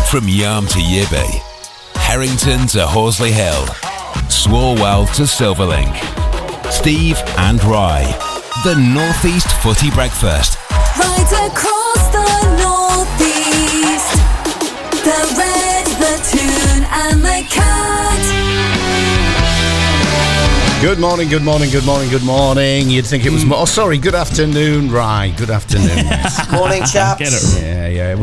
From Yarm to Yibby, Harrington to Horsley Hill, Swarwell to Silverlink. Steve and Rye, the North East Footy Breakfast. Right across the North East, the Red, the Toon and the Cat. Good morning. You'd think it was good afternoon, Rye. Good afternoon. Morning, chaps. Get it. Yeah.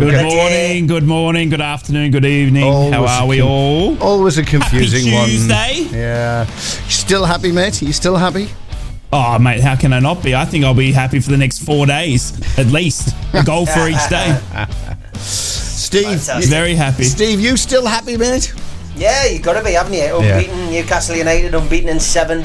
Good morning, good afternoon, good evening. How are we all? Always a confusing Happy one. Tuesday. Yeah. Still happy, mate? Are you still happy? Oh, mate, how can I not be? I think I'll be happy for the next 4 days, at least. A goal for each day. Steve. Very happy. Steve, you still happy, mate? Yeah, you got to be, haven't you? Unbeaten, Newcastle United, unbeaten in 7.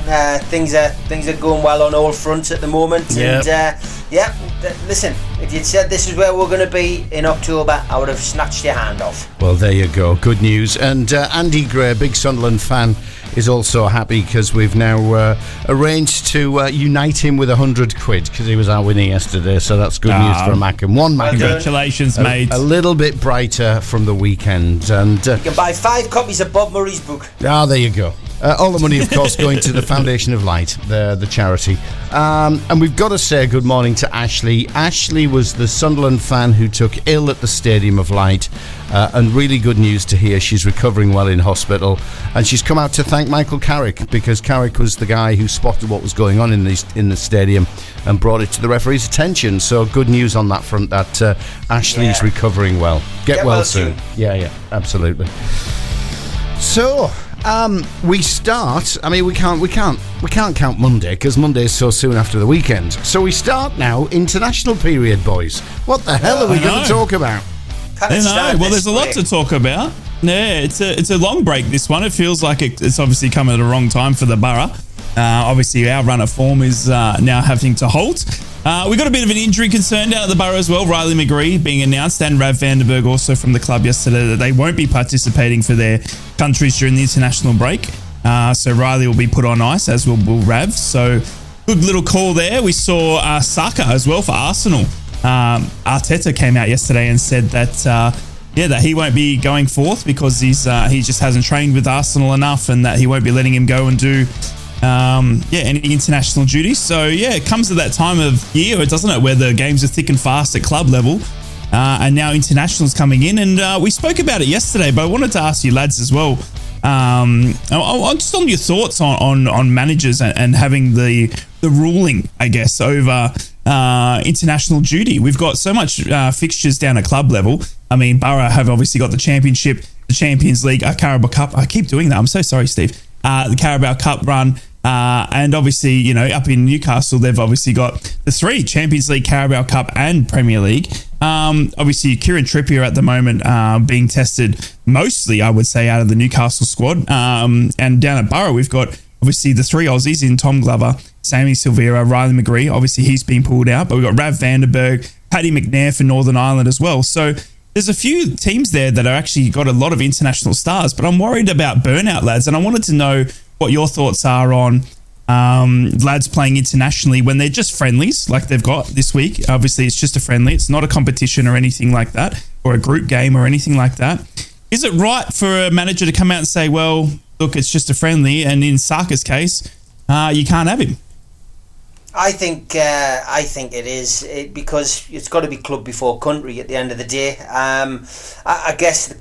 Things are going well on all fronts at the moment. Yep. And listen, if you'd said this is where we're going to be in October, I would have snatched your hand off. Well, there you go. Good news. And Andy Gray, big Sunderland fan, is also happy because we've now arranged to unite him with £100 because he was our winner yesterday. So that's good news for Mackham. One Mackham. Congratulations, mate. A little bit brighter from the weekend. And you can buy 5 copies of Bob Murray's book. there you go. All the money, of course, going to the Foundation of Light, the charity. And we've got to say good morning to Ashley. Ashley was the Sunderland fan who took ill at the Stadium of Light. And really good news to hear she's recovering well in hospital. And she's come out to thank Michael Carrick because Carrick was the guy who spotted what was going on in the stadium and brought it to the referee's attention. So good news on that front that Ashley's recovering well. Get well soon. Yeah, absolutely. So we start. I mean, we can't count Monday because Monday is so soon after the weekend. So we start now. International period, boys. What the hell are we going to talk about? Well, there's a lot to talk about. Yeah, it's a long break, this one. It feels like it's obviously come at a wrong time for the Borough. Obviously, our run of form is now having to halt. We got a bit of an injury concern down at the Borough as well. Riley McGree being announced and Rav Vandenberg also from the club yesterday that they won't be participating for their countries during the international break. So Riley will be put on ice, as will Rav. So good little call there. We saw Saka as well for Arsenal. Arteta came out yesterday and said that that he won't be going forth because he just hasn't trained with Arsenal enough and that he won't be letting him go and do any international duties. So it comes to that time of year, doesn't it, where the games are thick and fast at club level, and now internationals coming in. And we spoke about it yesterday, but I wanted to ask you lads as well. Just on your thoughts on managers and having the ruling, I guess, over international duty. We've got so much fixtures down at club level. I mean, Borough have obviously got the Championship, the Champions League, Carabao Cup. I keep doing that. I'm so sorry, Steve. The Carabao Cup run. And obviously, up in Newcastle, they've obviously got the 3 Champions League, Carabao Cup and Premier League. Obviously, Kieran Trippier at the moment being tested mostly, I would say, out of the Newcastle squad. And down at Borough, we've got obviously the 3 Aussies in Tom Glover, Sammy Silvera, Riley McGree. Obviously, he's been pulled out. But we've got Rav Vandenberg, Paddy McNair for Northern Ireland as well. So there's a few teams there that are actually got a lot of international stars. But I'm worried about burnout, lads. And I wanted to know what your thoughts are on lads playing internationally when they're just friendlies like they've got this week. Obviously, it's just a friendly. It's not a competition or anything like that, or a group game or anything like that. Is it right for a manager to come out and say, well, look, it's just a friendly, and in Saka's case, you can't have him? I think it is because it's got to be club before country at the end of the day. I guess the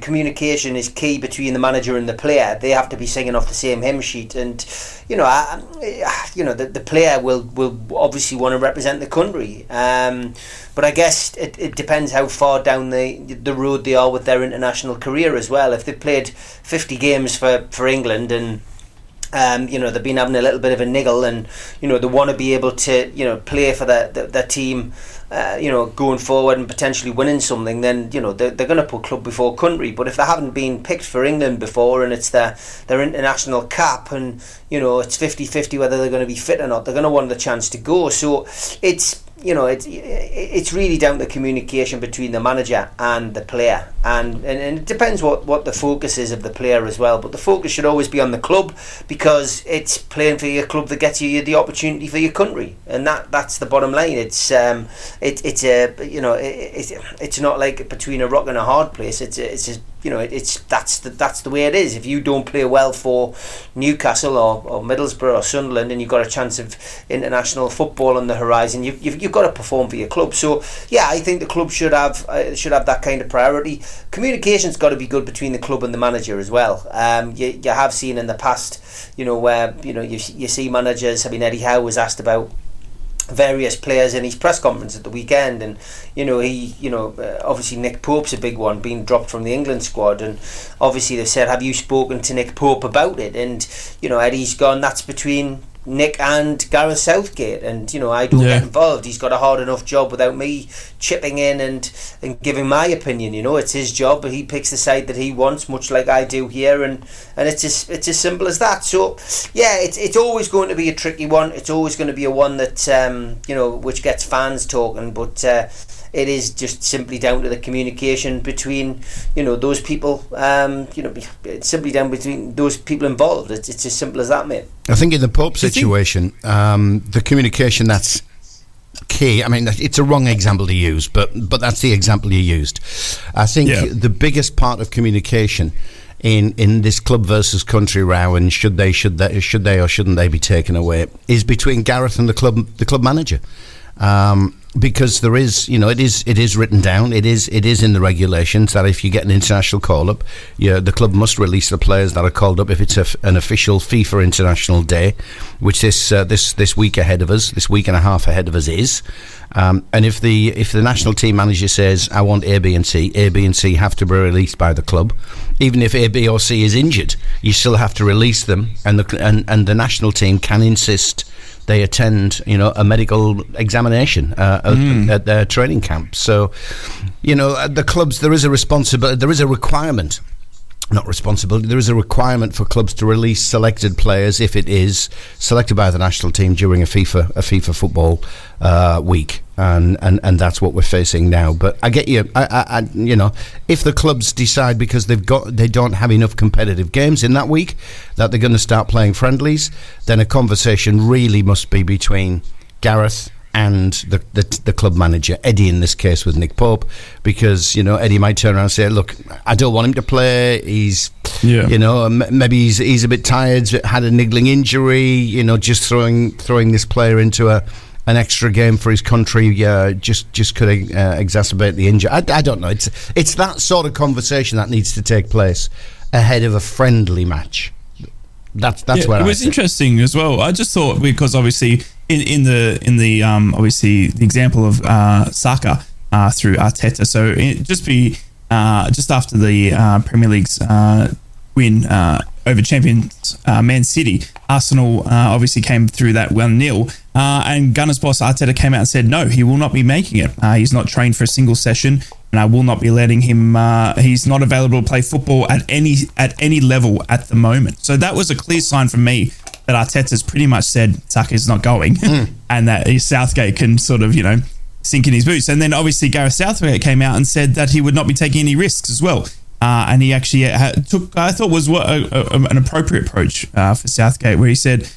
communication is key between the manager and the player. They have to be singing off the same hymn sheet, and the player will obviously want to represent the country. But I guess it depends how far down the road they are with their international career as well. If they've played 50 games for England and they've been having a little bit of a niggle, and they want to be able to play for their team, going forward and potentially winning something. Then they're going to put club before country. But if they haven't been picked for England before and it's their international cap, and it's 50-50 whether they're going to be fit or not, they're going to want the chance to go. So it's it's really down to communication between the manager and the player, and it depends what the focus is of the player as well. But the focus should always be on the club, because it's playing for your club that gets you the opportunity for your country, and that's the bottom line. It's not like between a rock and a hard place. That's the way it is. If you don't play well for Newcastle or Middlesbrough or Sunderland, and you've got a chance of international football on the horizon, you've got to perform for your club. So yeah, I think the club should have that kind of priority. Communication's got to be good between the club and the manager as well. You have seen in the past, where you see managers. I mean, Eddie Howe was asked about various players in his press conference at the weekend, and obviously Nick Pope's a big one, being dropped from the England squad, and obviously they said, have you spoken to Nick Pope about it? And Eddie's gone, that's between Nick and Gareth Southgate, and I don't get involved. He's got a hard enough job without me chipping in and giving my opinion. It's his job, but he picks the side that he wants, much like I do here, and it's as simple as that. So yeah, it's always going to be a tricky one. It's always going to be a one that which gets fans talking, but it is just simply down to the communication between those people. It's simply down between those people involved. It's as simple as that, mate. I think in the Pope situation, the communication, that's key. I mean, it's a wrong example to use, but that's the example you used. I think the biggest part of communication in this club versus country row, and should they or shouldn't they be taken away, is between Gareth and the club manager. Because there is, it is written down. It is in the regulations that if you get an international call up, the club must release the players that are called up if it's an official FIFA International Day, which this week ahead of us, this week and a half ahead of us is. And if the national team manager says, I want A, B and C have to be released by the club. Even if A, B or C is injured, you still have to release them, and the national team can insist they attend, a medical examination at their training camp. So, the clubs, there is a responsibility, there is a requirement. Not responsibility. There is a requirement for clubs to release selected players if it is selected by the national team during a FIFA football week, and that's what we're facing now. But I get you. I if the clubs decide because they don't have enough competitive games in that week that they're going to start playing friendlies, then a conversation really must be between Gareth and the club manager, Eddie in this case with Nick Pope, because Eddie might turn around and say, look, I don't want him to play, maybe he's a bit tired, had a niggling injury, just throwing this player into an extra game for his country just could exacerbate the injury. I don't know, it's that sort of conversation that needs to take place ahead of a friendly match. That's where it was interesting as well. I just thought, because obviously in the obviously the example of Saka through Arteta. So just after the Premier League's win over champions Man City, Arsenal obviously came through that 1-0, and Gunners boss Arteta came out and said no, he will not be making it. He's not trained for a single session, and I will not be letting him. He's not available to play football at any level at the moment. So that was a clear sign for me that Arteta's pretty much said Saka's not going, and that Southgate can sort of sink in his boots. And then obviously Gareth Southgate came out and said that he would not be taking any risks as well. And he actually took, I thought was an appropriate approach for Southgate, where he said,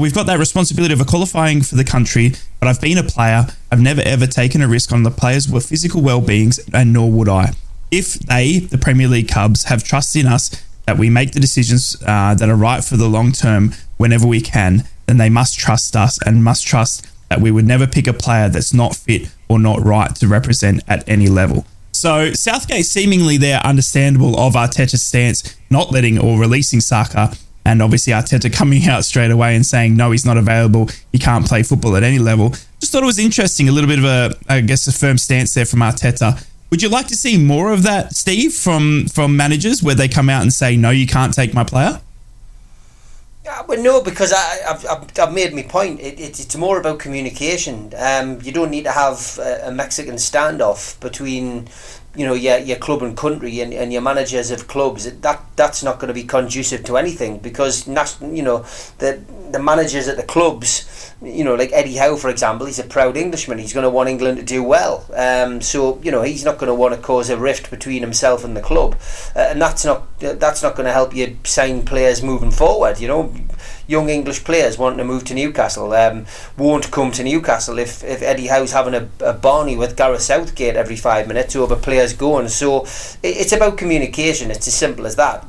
we've got that responsibility of qualifying for the country, but I've been a player. I've never ever taken a risk on the players' physical well-beings, and nor would I. If the Premier League Cubs, have trust in us that we make the decisions that are right for the long term whenever we can, then they must trust us and must trust that we would never pick a player that's not fit or not right to represent at any level. So Southgate seemingly there understandable of Arteta's stance, not letting or releasing Saka, and obviously Arteta coming out straight away and saying, no, he's not available, he can't play football at any level. Just thought it was interesting, a little bit of a firm stance there from Arteta. Would you like to see more of that, Steve, from managers where they come out and say, no, you can't take my player? Well, no, because I've made my point. It's more about communication. You don't need to have a Mexican standoff between your club and country and your managers of clubs, that's not going to be conducive to anything, because the managers at the clubs, like Eddie Howe, for example, he's a proud Englishman. He's going to want England to do well. So he's not going to want to cause a rift between himself and the club, and that's not going to help you sign players moving forward. Young English players wanting to move to Newcastle won't come to Newcastle if Eddie Howe's having a Barney with Gareth Southgate every 5 minutes over players going. So it's about communication. It's as simple as that.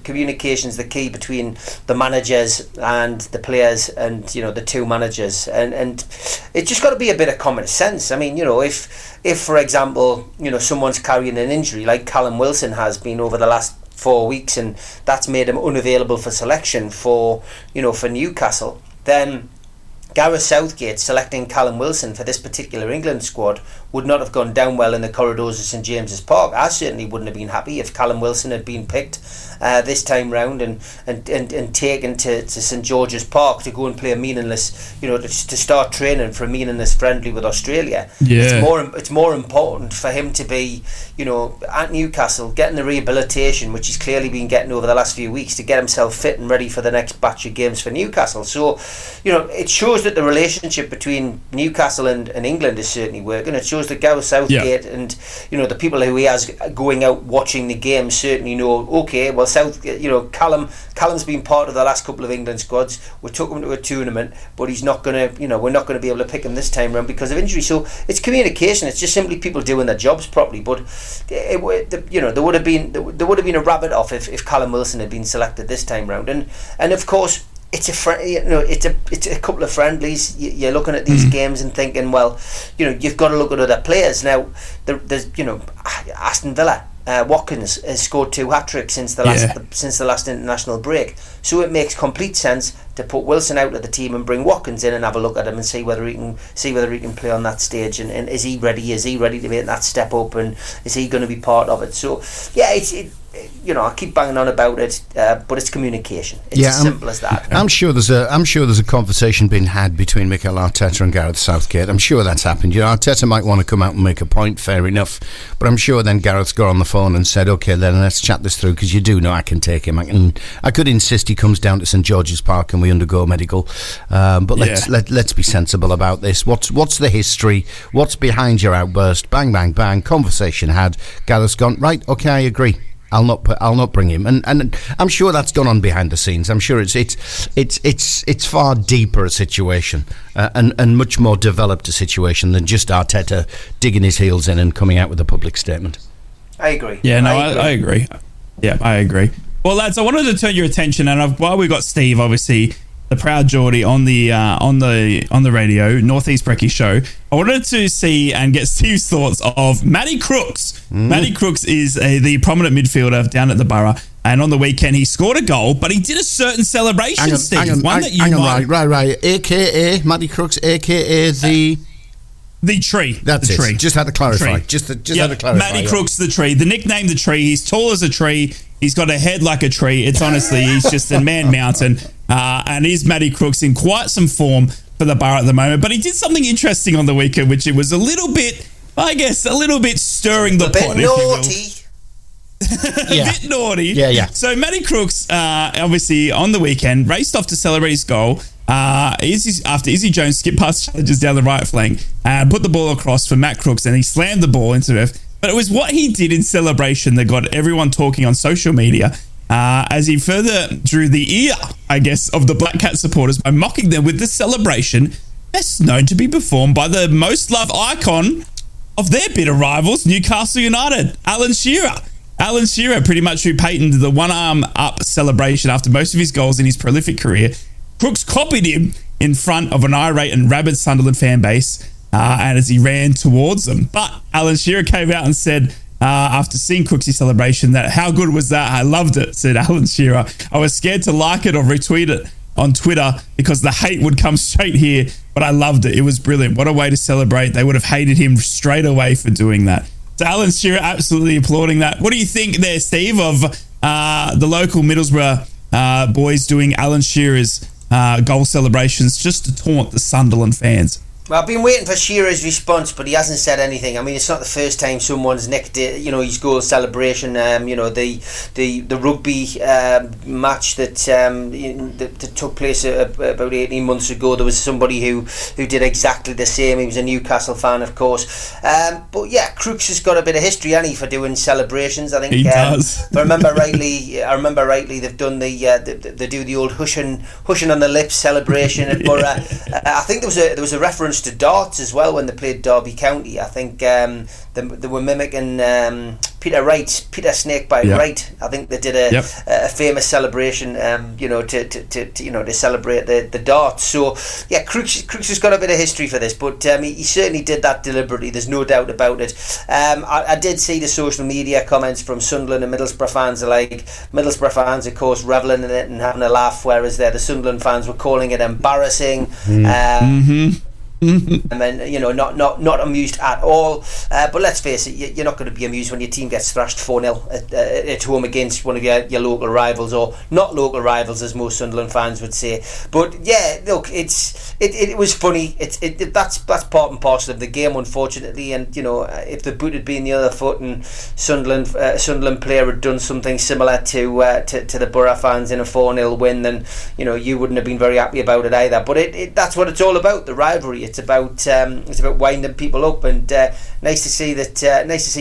Communication's the key between the managers and the players, and the two managers, and it's just got to be a bit of common sense. I mean, if for example, someone's carrying an injury like Callum Wilson has been over the last 4 weeks, and that's made him unavailable for selection for Newcastle, then Gareth Southgate selecting Callum Wilson for this particular England squad would not have gone down well in the corridors of St James's Park. I certainly wouldn't have been happy if Callum Wilson had been picked this time round and taken to St George's Park to go and play a meaningless, to start training for a meaningless friendly with Australia. Yeah. It's more important for him to be, at Newcastle, getting the rehabilitation, which he's clearly been getting over the last few weeks, to get himself fit and ready for the next batch of games for Newcastle. So, it shows that the relationship between Newcastle and England is certainly working. It shows that Gareth Southgate and the people who he has going out watching the game certainly know, okay, well, Callum's been part of the last couple of England squads. We took him to a tournament, but he's not going to, we're not going to be able to pick him this time round because of injury. So it's communication. It's just simply people doing their jobs properly. But there would have been a rabbit off if Callum Wilson had been selected this time round. And of course, it's a couple of friendlies. You're looking at these games and thinking, well, you've got to look at other players now. There's Aston Villa. Watkins has scored 2 hat-tricks since the last international break, so it makes complete sense to put Wilson out of the team and bring Watkins in and have a look at him and see whether he can play on that stage, and is he ready to make that step up, and is he going to be part of it. So yeah, I keep banging on about it, but it's communication. It's as simple as that. I'm sure there's a conversation being had between Mikel Arteta and Gareth Southgate. I'm sure that's happened. Arteta might want to come out and make a point, fair enough, but I'm sure then Gareth's got on the phone and said, okay, then let's chat this through, because you do know I can take him. I could insist he comes down to St George's Park and we undergo medical, but let's be sensible about this. What's the history? What's behind your outburst? Bang, bang, bang. Conversation had. Gareth's gone, right, okay, I agree. I'll not bring him, and I'm sure that's gone on behind the scenes. I'm sure it's far deeper a situation, and much more developed a situation than just Arteta digging his heels in and coming out with a public statement. I agree. Yeah, no, I agree. Yeah, I agree. Well, lads, I wanted to turn your attention, and while we got Steve, obviously the proud Geordie on the radio, Northeast Brekky show, I wanted to see and get Steve's thoughts of Matty Crooks. Matty Crooks is the prominent midfielder down at the Borough, and on the weekend he scored a goal, but he did a certain celebration, Steve. Right. AKA Matty Crooks, AKA the tree. That's the it. Tree. Just had to clarify. Just had to clarify. Matty Crooks, the tree. The nickname, the tree. He's tall as a tree. He's got a head like a tree. It's honestly, he's just a man mountain. And he's Matty Crooks in quite some form for the Borough at the moment. But he did something interesting on the weekend, which it was a little bit stirring the pot. Naughty. A bit naughty. Yeah. So Matty Crooks, obviously on the weekend, raced off to celebrate his goal. After Izzy Jones skipped past challenges down the right flank and put the ball across for Matt Crooks, and he slammed the ball into it. But it was what he did in celebration that got everyone talking on social media, as he further drew the ear, I guess, of the Black Cat supporters by mocking them with the celebration best known to be performed by the most loved icon of their bitter rivals, Newcastle United, Alan Shearer. Alan Shearer, pretty much who patented the one-arm up celebration after most of his goals in his prolific career. Crooks copied him in front of an irate and rabid Sunderland fan base, and as he ran towards them. But Alan Shearer came out and said, after seeing Crooks' celebration, that how good was that? I loved it, said Alan Shearer. I was scared to like it or retweet it on Twitter because the hate would come straight here, but I loved it. It was brilliant. What a way to celebrate. They would have hated him straight away for doing that. So Alan Shearer absolutely applauding that. What do you think there, Steve, of the local Middlesbrough boys doing Alan Shearer's goal celebrations just to taunt the Sunderland fans? Well, I've been waiting for Shearer's response, but he hasn't said anything. I mean, it's not the first time someone's nicked it, his goal celebration. The rugby match that took place about 18 months ago. There was somebody who did exactly the same. He was a Newcastle fan, of course. But yeah, Crooks has got a bit of history, hasn't he, for doing celebrations. I think he does. If I remember rightly, they've done they do the old hushing on the lips celebration at Borough. I think there was a reference to darts as well when they played Derby County. I think they were mimicking Peter Snakebite Wright. I think they did a famous celebration, to celebrate the darts. So yeah, Crooks has got a bit of history for this, but he certainly did that deliberately. There's no doubt about it. I did see the social media comments from Sunderland and Middlesbrough fans alike. Middlesbrough fans, of course, revelling in it and having a laugh, whereas the Sunderland fans were calling it embarrassing. And then not amused at all. But let's face it, you're not going to be amused when your team gets thrashed 4-0 at home against one of your local rivals, or not local rivals, as most Sunderland fans would say. But yeah, look, it was funny. That's part and parcel of the game, unfortunately. And if the boot had been the other foot and Sunderland player had done something similar to the Borough fans in a 4-0 win, then you wouldn't have been very happy about it either. But that's what it's all about, the rivalry. It's about winding people up, and nice to see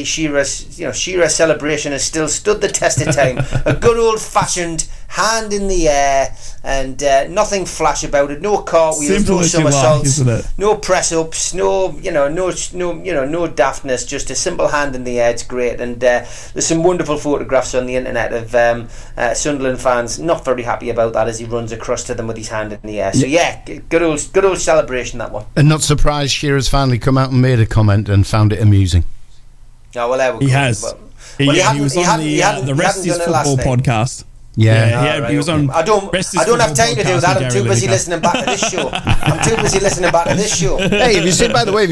Shearer's celebration has still stood the test of time. A good old fashioned hand in the air, and nothing flash about it. No cartwheels, no somersaults, no press ups, no daftness. Just a simple hand in the air. It's great, and there's some wonderful photographs on the internet of Sunderland fans not very happy about that as he runs across to them with his hand in the air. So yeah, good old celebration, that one. And not surprised, Shearer's finally come out and made a comment and found it amusing. Oh well, there we go. He has. He was on the Rest is Football podcast. Yeah, he was on. I don't have time to do that. I'm too busy listening back to this show. Hey, have you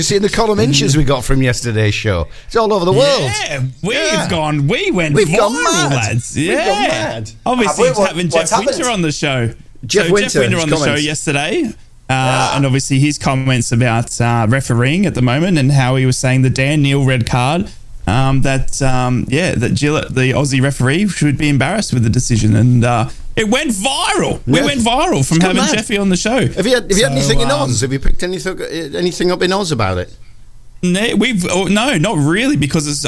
seen the column inches we got from yesterday's show? It's all over the world. Yeah, we went viral, lads. Yeah. We've gone mad. Obviously, having Jeff Winter on the show. Jeff Winter on the show yesterday. And obviously his comments about refereeing at the moment, and how he was saying the Dan Neil red card, that Gillett, the Aussie referee, should be embarrassed with the decision, and it went viral. We went viral from having Jeffy on the show. Have you had anything in Oz? Have you picked anything up in Oz about it? No, not really, because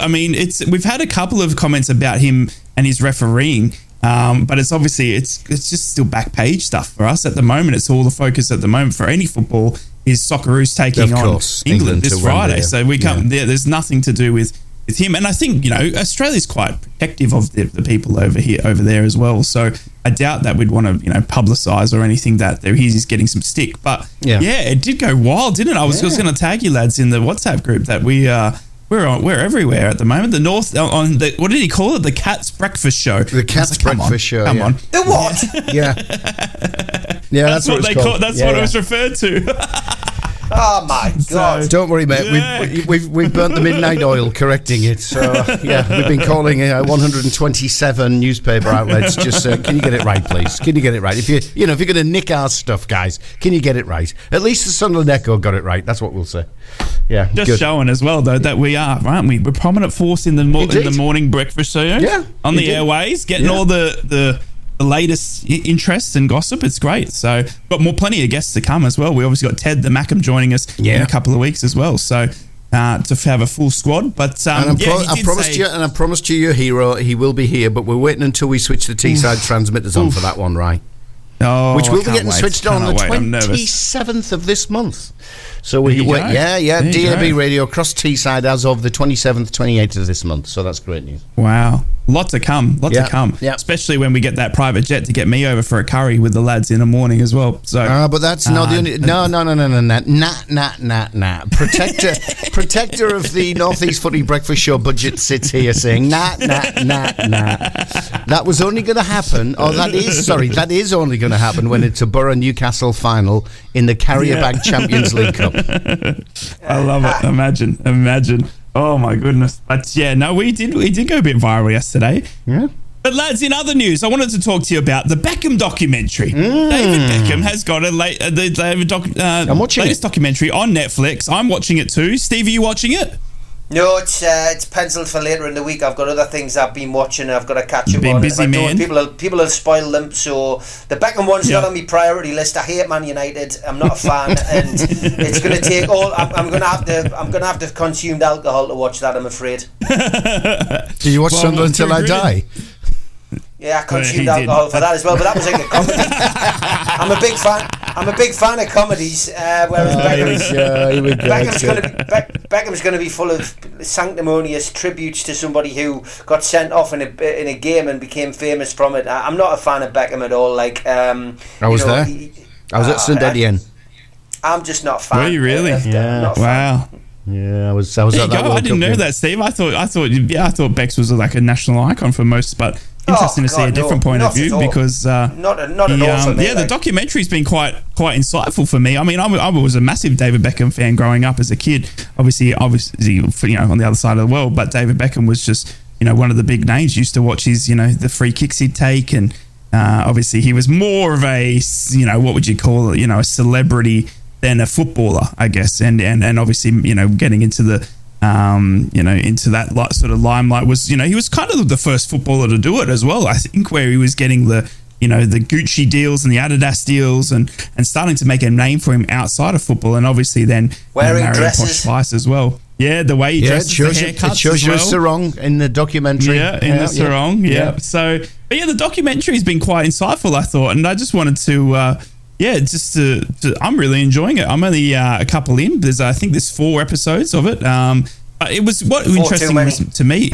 we've had a couple of comments about him and his refereeing. But it's obviously it's just still back page stuff for us at the moment. It's all the focus at the moment for any football is Socceroos taking on England this Friday. So we come there. There's nothing to do with him, and I think Australia's quite protective of the people over there as well. So I doubt that we'd want to publicise or anything that he's getting some stick. But yeah, it did go wild, didn't it? I was going to tag you lads in the WhatsApp group that we're everywhere at the moment. The North on the, what did he call it? The Cat's Breakfast Show. The Cat's Breakfast Show. Come on. The what? Yeah. That's what they call. That's what it was referred to. Oh my God! Don't worry, mate. Yeah. We've burnt the midnight oil correcting it. So we've been calling 127 newspaper outlets. Just can you get it right, please? Can you get it right? If you're going to nick our stuff, guys, can you get it right? At least the Sunderland Echo got it right. That's what we'll say. Yeah, just good. Showing as well though that we are, aren't we? We're prominent force in the morning breakfast show. Yeah, on the airways, getting all the latest interests and gossip. It's great. So got plenty of guests to come as well. We obviously got Ted the Mackham joining us in a couple of weeks as well. So to have a full squad. But I promised you your hero. He will be here, but we're waiting until we switch the Teesside transmitters on for that one, right? Oh, which will be getting switched on the 27th of this month. So DAB radio across Teesside as of the 27th, 28th of this month. So that's great news. Wow. Lot to come. To come. Yeah. Especially when we get that private jet to get me over for a curry with the lads in the morning as well. So but that's not the only nah. Protector of the Northeast Footy Breakfast Show budget sits here saying nah. That was only going to happen, that is only going to happen when it's a Borough Newcastle final in the Carrier Bag Champions League Cup. I love it. Imagine. Oh my goodness. But we did go a bit viral yesterday. Yeah. But lads, in other news, I wanted to talk to you about the Beckham documentary. David Beckham has got a latest documentary on Netflix. I'm watching it too. Steve, are you watching it? No, it's penciled for later in the week. I've got other things I've been watching and I've got to catch up Been on. busy, man. People will spoil them. So the Beckham one's not on my priority list. I hate Man United. I'm not a fan, and it's going to take all. I'm going to have to consume alcohol to watch that, I'm afraid. Do you watch Sunderland Till I Die? Yeah, I consumed alcohol for that as well, but that was like a comedy. I'm a big fan of comedies. Whereas Beckham's going to be full of sanctimonious tributes to somebody who got sent off in a game and became famous from it. I'm not a fan of Beckham at all. Like I was there. I was at St Etienne. I'm just not a fan. Were you really? Wow. Yeah, I was at that. I didn't know that, Steve. I thought Bex was like a national icon for most, but interesting to see a different point of view because not at all for me. The documentary's been quite insightful for me. I mean, I was a massive David Beckham fan growing up as a kid. Obviously, on the other side of the world, but David Beckham was just one of the big names. Used to watch his the free kicks he'd take, and obviously he was more of a what would you call it? A celebrity than a footballer, I guess, and obviously getting into the into that sort of limelight was he was kind of the first footballer to do it as well, I think, where he was getting the the Gucci deals and the Adidas deals and starting to make a name for him outside of football, and obviously then wearing dresses, Posh Spice as well. Yeah, the way he dresses, it shows you a sarong in the documentary. Yeah, the sarong. Yeah. So, but the documentary's been quite insightful, I thought, and I just wanted to. I'm really enjoying it. I'm only a couple in. I think there's 4 episodes of it. It was interesting to me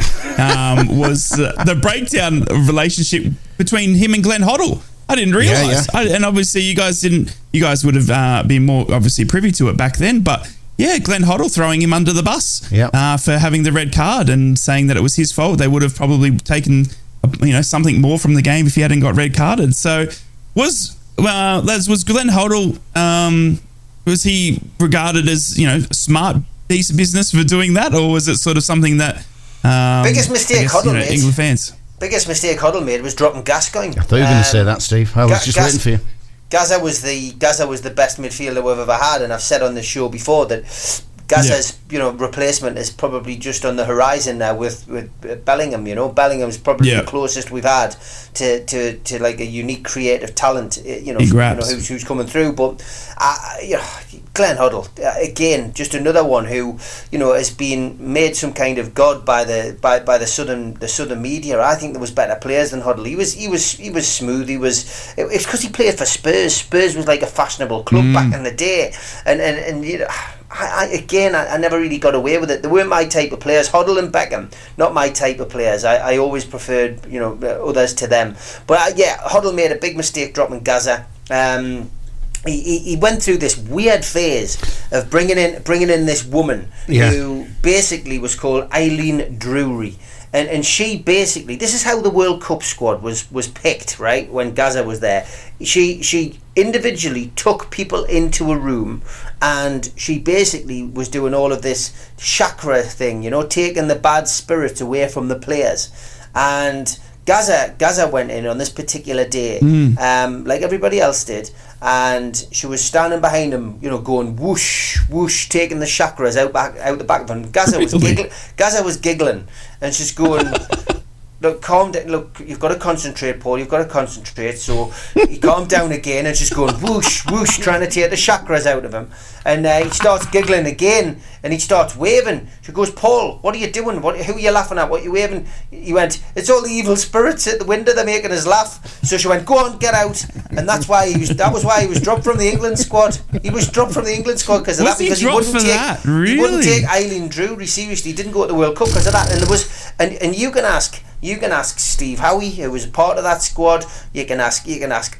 was the breakdown of relationship between him and Glenn Hoddle. I didn't realise, and obviously you guys didn't. You guys would have been more obviously privy to it back then, but. Yeah, Glenn Hoddle throwing him under the bus for having the red card and saying that it was his fault. They would have probably taken something more from the game if he hadn't got red carded. So was Glenn Hoddle was he regarded as smart, decent business for doing that, or was it sort of something that biggest mistake Hoddle made? England fans. Biggest mistake Hoddle made was dropping Gascoigne. I thought you were going to say that, Steve. I was just waiting for you. Gaza was the best midfielder we've ever had, and I've said on the show before that Gaza's replacement is probably just on the horizon now with Bellingham. Bellingham's probably the closest we've had to like a unique creative talent. Who's coming through. But Glenn Hoddle again, just another one who has been made some kind of god by the southern media. I think there was better players than Hoddle. He was smooth. It's because he played for Spurs. Spurs was like a fashionable club back in the day, and I never really got away with it. They weren't my type of players. Hoddle and Beckham, not my type of players. I always preferred others to them. But Hoddle made a big mistake dropping Gaza. He went through this weird phase of bringing in this woman who basically was called Eileen Drury. And she basically, this is how the World Cup squad was picked, right? When Gaza was there, she individually took people into a room, and she basically was doing all of this chakra thing, taking the bad spirits away from the players. And Gaza went in on this particular day, like everybody else did, and she was standing behind him, going whoosh, whoosh, taking the chakras out the back of him. Gaza was giggling, and she's going, look, calm down. Look, you've got to concentrate, Paul. You've got to concentrate. So he calmed down again, and she's going whoosh, whoosh, trying to take the chakras out of him. And he starts giggling again, and he starts waving. She goes, Paul, what are you doing? Who are you laughing at? What are you waving? He went, it's all the evil spirits at the window. They're making us laugh. So she went, go on, get out. And that was why he was dropped from the England squad. He was dropped from the England squad because of that. Because he wouldn't take Eileen Drury seriously. He didn't go to the World Cup because of that. And there was, and you can ask Steve Howie, who was part of that squad. You can ask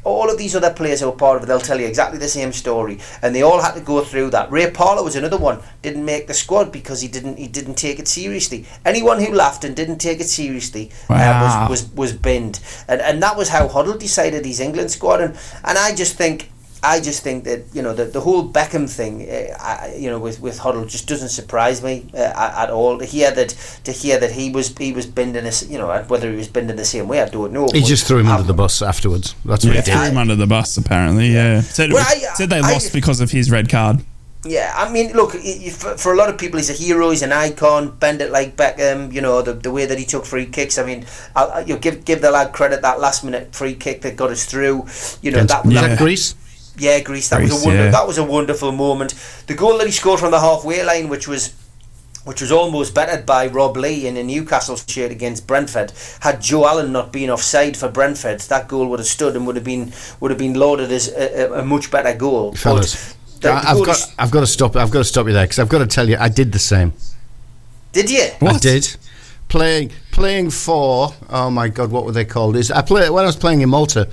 all of these other players who were part of it. They'll tell you exactly the same story, and they all had to go through that. Ray Parlour was another one. Didn't make the squad because he didn't take it seriously. Anyone who laughed and didn't take it seriously was binned, and that was how Hoddle decided his England squad. And I just think I just think that, you know, the whole Beckham thing, with Hoddle just doesn't surprise me at all. To hear that he was binned in a, you know, whether he was binned in the same way, I don't know. He just threw him under the bus afterwards. That's what he did. Threw him under the bus, apparently. Yeah, said they lost because of his red card. Yeah, I mean, look, for a lot of people, he's a hero, he's an icon, bend it like Beckham, you know, the way that he took free kicks. I mean, you'll give the lad credit, that last-minute free kick that got us through. You know, that Greece? Yeah, Greece. That was a wonderful moment. The goal that he scored from the halfway line, which was almost bettered by Rob Lee in a Newcastle shirt against Brentford. Had Joe Allen not been offside for Brentford, that goal would have stood and would have been lauded as a much better goal. Fellas, I've got to stop you there, because I've got to tell you, I did the same. Did you? What? I did. Playing for, oh my God, what were they called? When I was playing in Malta.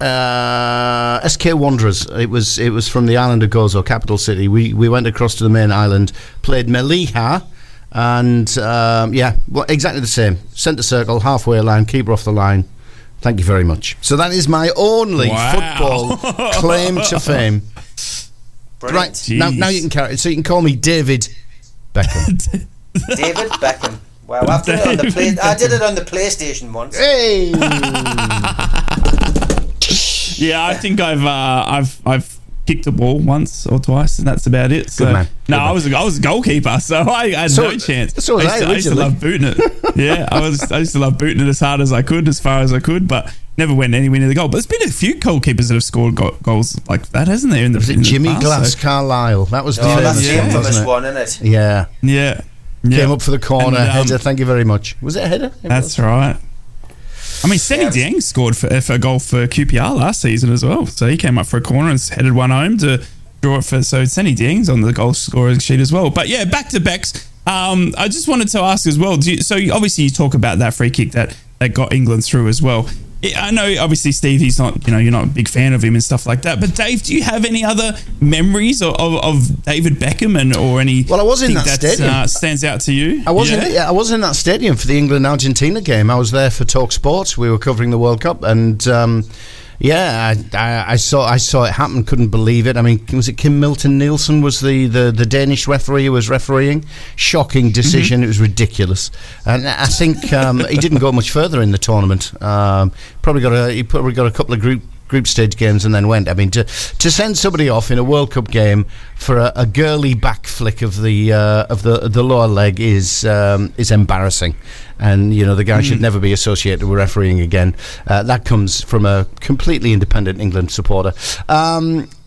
SK Wanderers. It was from the island of Gozo, capital city. We went across to the main island, played Melilla, and exactly the same. Centre circle, halfway line, keeper off the line. Thank you very much. So that is my only football claim to fame. Brilliant. Right, now you can carry it. So you can call me David Beckham. David Beckham. Wow, I did it on the PlayStation once. Hey. Yeah, I think I've kicked a ball once or twice, and that's about it. So, good man. I was a goalkeeper, so I had no chance. So I used to love booting it. Yeah, I used to love booting it as hard as I could, as far as I could, but never went anywhere near the goal. But there's been a few goalkeepers that have scored goals like that, hasn't there? Was it Jimmy Glass Carlisle? That was that's the infamous one, isn't it? Yeah. Came Yeah. up for the corner, header. Thank you very much. Was it a header? That's right. I mean, Senny Dieng scored for a goal for QPR last season as well. So he came up for a corner and headed one home to draw it for. So Senny Dieng's on the goal scoring sheet as well. But yeah, back to Becks. I just wanted to ask as well. Obviously you talk about that free kick that got England through as well. I know, obviously, Steve, he's not, you're not a big fan of him and stuff like that. But Dave, do you have any other memories of David Beckham or any? Well, I was in that stadium. Stands out to I was in that stadium for the England-Argentina game. I was there for Talk Sports. We were covering the World Cup, and I saw it happen. Couldn't believe it. I mean, was it Kim Milton-Nielsen was the Danish referee who was refereeing? Shocking decision. Mm-hmm. It was ridiculous, and I think he didn't go much further in the tournament. He probably got a couple of group stage games and then went. I mean, to send somebody off in a World Cup game for a girly back flick of the lower leg is embarrassing. And the guy should never be associated with refereeing again. That comes from a completely independent England supporter.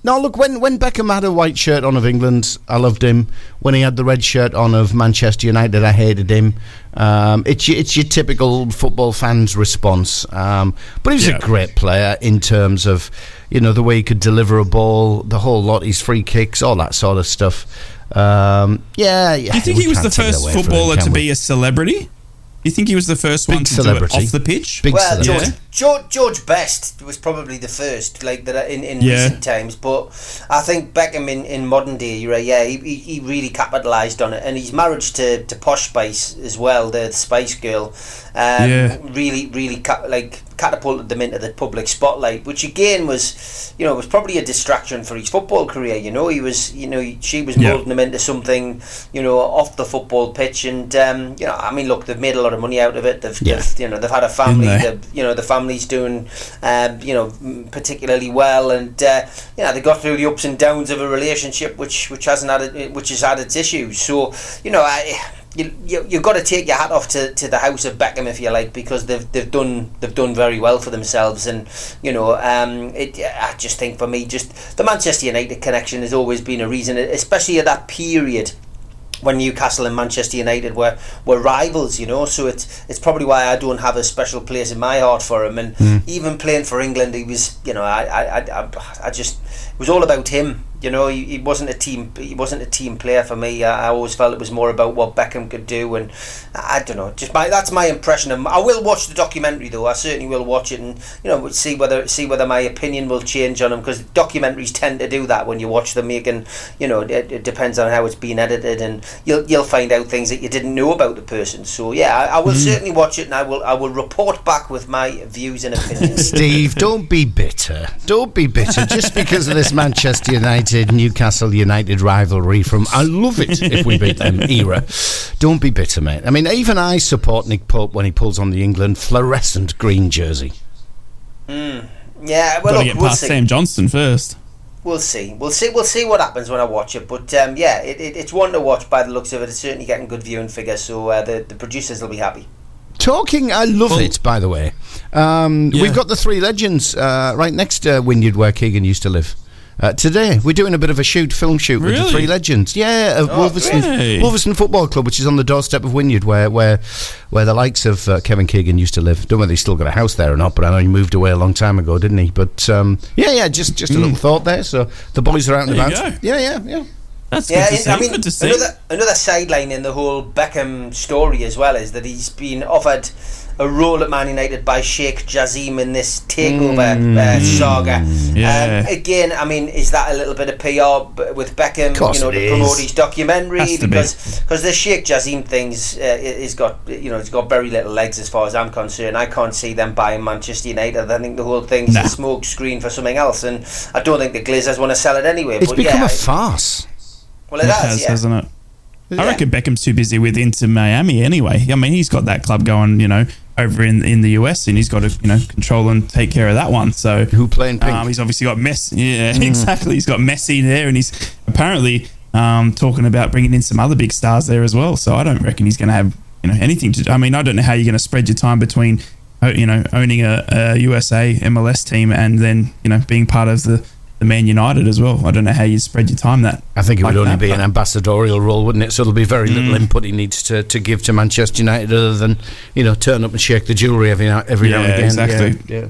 No, look, when Beckham had a white shirt on of England, I loved him. When he had the red shirt on of Manchester United, I hated him. It's your typical football fan's response. But he was a great player in terms of, the way he could deliver a ball, the whole lot, his free kicks, all that sort of stuff. Do you think he was the first footballer to be a celebrity? You think he was the first one to do it off the pitch? George Best was probably the first, like that in recent times. But I think Beckham in modern day, he really capitalised on it, and his marriage to Posh Spice as well, the Spice Girl, really catapulted them into the public spotlight, which again was probably a distraction for his football career. She was moulding him into something, off the football pitch, and I mean, look, they've made a lot of money out of it. They've had a family. The family's doing particularly well, and they got through the ups and downs of a relationship which has had its issues. So you've got to take your hat off to the house of Beckham, if you like, because they've done very well for themselves, and I just think for me, just the Manchester United connection has always been a reason, especially at that period when Newcastle and Manchester United were rivals, so it's probably why I don't have a special place in my heart for him. And even playing for England, he was, it was all about him. You know, he wasn't a team. He wasn't a team player for me. I always felt it was more about what Beckham could do, and I don't know. That's my impression of him. I will watch the documentary though. I certainly will watch it, and see whether my opinion will change on him, because documentaries tend to do that when you watch them. You can, it depends on how it's been edited, and you'll find out things that you didn't know about the person. So yeah, I will certainly watch it, and I will report back with my views and opinions. Steve, don't be bitter. Don't be bitter just because of this Manchester United Newcastle United rivalry from I love it if we beat them era. Don't be bitter, mate. I mean, even I support Nick Pope when he pulls on the England fluorescent green jersey. Yeah, well, got to get past Sam Johnson first. We'll see what happens when I watch it. But it's one to watch by the looks of it. It's certainly getting good viewing figures, so the producers will be happy. I love it, by the way. We've got the three legends right next to Wynyard where Keegan used to live. Today we're doing a bit of a film shoot with the three legends. Wolverhampton Football Club, which is on the doorstep of Wynyard, where the likes of Kevin Keegan used to live. Don't know whether he's still got a house there or not, but I know he moved away a long time ago, didn't he? But just a little thought there. So the boys are out and about. Yeah. That's good to see. I mean, good to see. Another sideline in the whole Beckham story as well is that he's been offered a role at Man United by Sheikh Jassim in this takeover saga. Yeah. Again, I mean, is that a little bit of PR with Beckham? To promote his documentary, because the Sheikh Jassim thing's it's got very little legs as far as I'm concerned. I can't see them buying Manchester United. I think the whole thing's a smoke screen for something else, and I don't think the Glazers want to sell it anyway. It's become a farce. Well, it has, hasn't it? I reckon Beckham's too busy with Inter Miami anyway. I mean, he's got that club going, over in the US, and he's got to, control and take care of that one. So who playing pink? He's obviously got Messi. Yeah, exactly. He's got Messi there, and he's apparently talking about bringing in some other big stars there as well. So I don't reckon he's going to have anything to do. I mean, I don't know how you're going to spread your time between owning a USA MLS team and then being part of the Man United as well. I don't know how you spread your time that. I think it would only be an ambassadorial role, wouldn't it? So there'll be very little input he needs to give to Manchester United other than, turn up and shake the jewellery every now and again. Exactly. Yeah.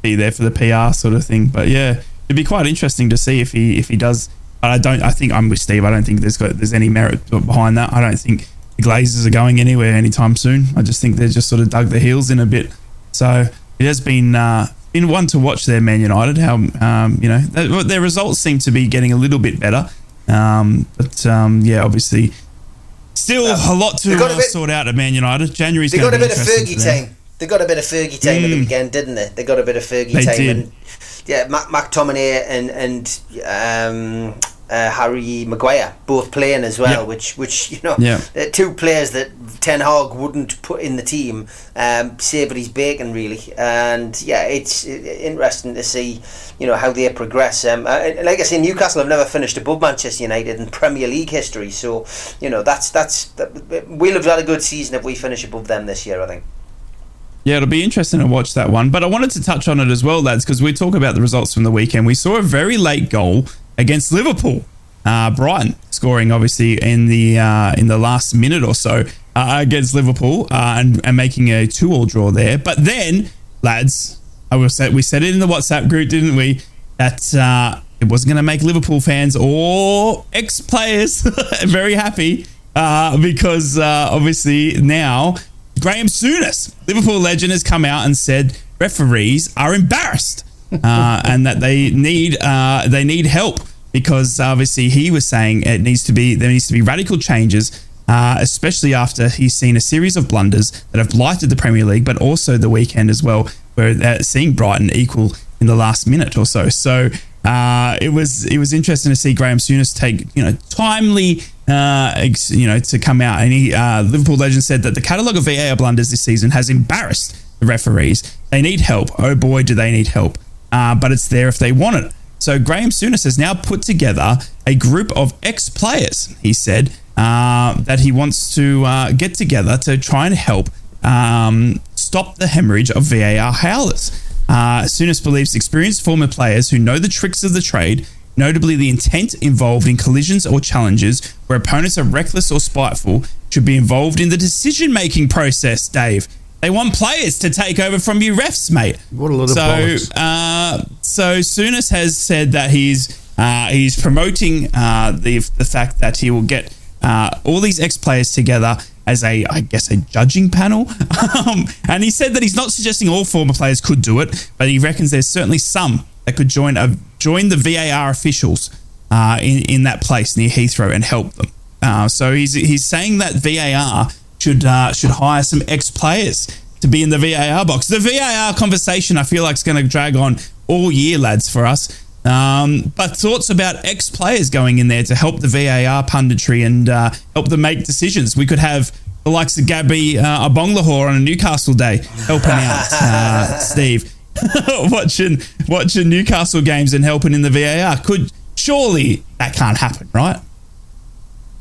Be there for the PR sort of thing. But yeah, it'd be quite interesting to see if he does. But I think I'm with Steve. I don't think there's any merit behind that. I don't think the Glazers are going anywhere anytime soon. I just think they've just sort of dug their heels in a bit. So it has been one to watch there, Man United. How their results seem to be getting a little bit better, but obviously still a lot to sort out at Man United. January's they got a bit of Fergie time. They got a bit of Fergie time at the weekend, didn't they? They got a bit of Fergie time. Did. And McTominay and Harry Maguire both playing as well, which two players that Ten Hag wouldn't put in the team, savoured his bacon really. And it's interesting to see how they progress. Like I say, Newcastle have never finished above Manchester United in Premier League history, so we'll have had a good season if we finish above them this year, I think. Yeah, it'll be interesting to watch that one. But I wanted to touch on it as well, lads, because we talk about the results from the weekend. We saw a very late goal against Liverpool. Brighton scoring obviously in the last minute or so against Liverpool and making a 2-2 draw there. But then, lads, we said it in the WhatsApp group, didn't we? That it wasn't going to make Liverpool fans or ex-players very happy because obviously now Graham Souness, Liverpool legend, has come out and said referees are embarrassed and that they need help. Because obviously he was saying there needs to be radical changes, especially after he's seen a series of blunders that have blighted the Premier League, but also the weekend as well, where they're seeing Brighton equal in the last minute or so. So it was interesting to see Graham Souness take timely to come out, and he Liverpool legend said that the catalogue of VAR blunders this season has embarrassed the referees. They need help. Oh boy, do they need help! But it's there if they want it. So Graham Souness has now put together a group of ex-players, he said, that he wants to get together to try and help stop the hemorrhage of VAR howlers. Souness believes experienced former players who know the tricks of the trade, notably the intent involved in collisions or challenges where opponents are reckless or spiteful, should be involved in the decision-making process, Dave. They want players to take over from you refs, mate. What a lot of bollocks. So Souness has said that he's He's promoting the fact that he will get all these ex-players together as a judging panel. And he said that he's not suggesting all former players could do it, but he reckons there's certainly some that could join the VAR officials in that place near Heathrow and help them. So he's saying that VAR should hire some ex-players to be in the VAR box. The VAR conversation, I feel like, is going to drag on all year, lads, for us. But thoughts about ex-players going in there to help the VAR punditry and help them make decisions. We could have the likes of Gabby Abonglahor on a Newcastle day helping out, Steve. watching Newcastle games and helping in the VAR. Surely that can't happen, right?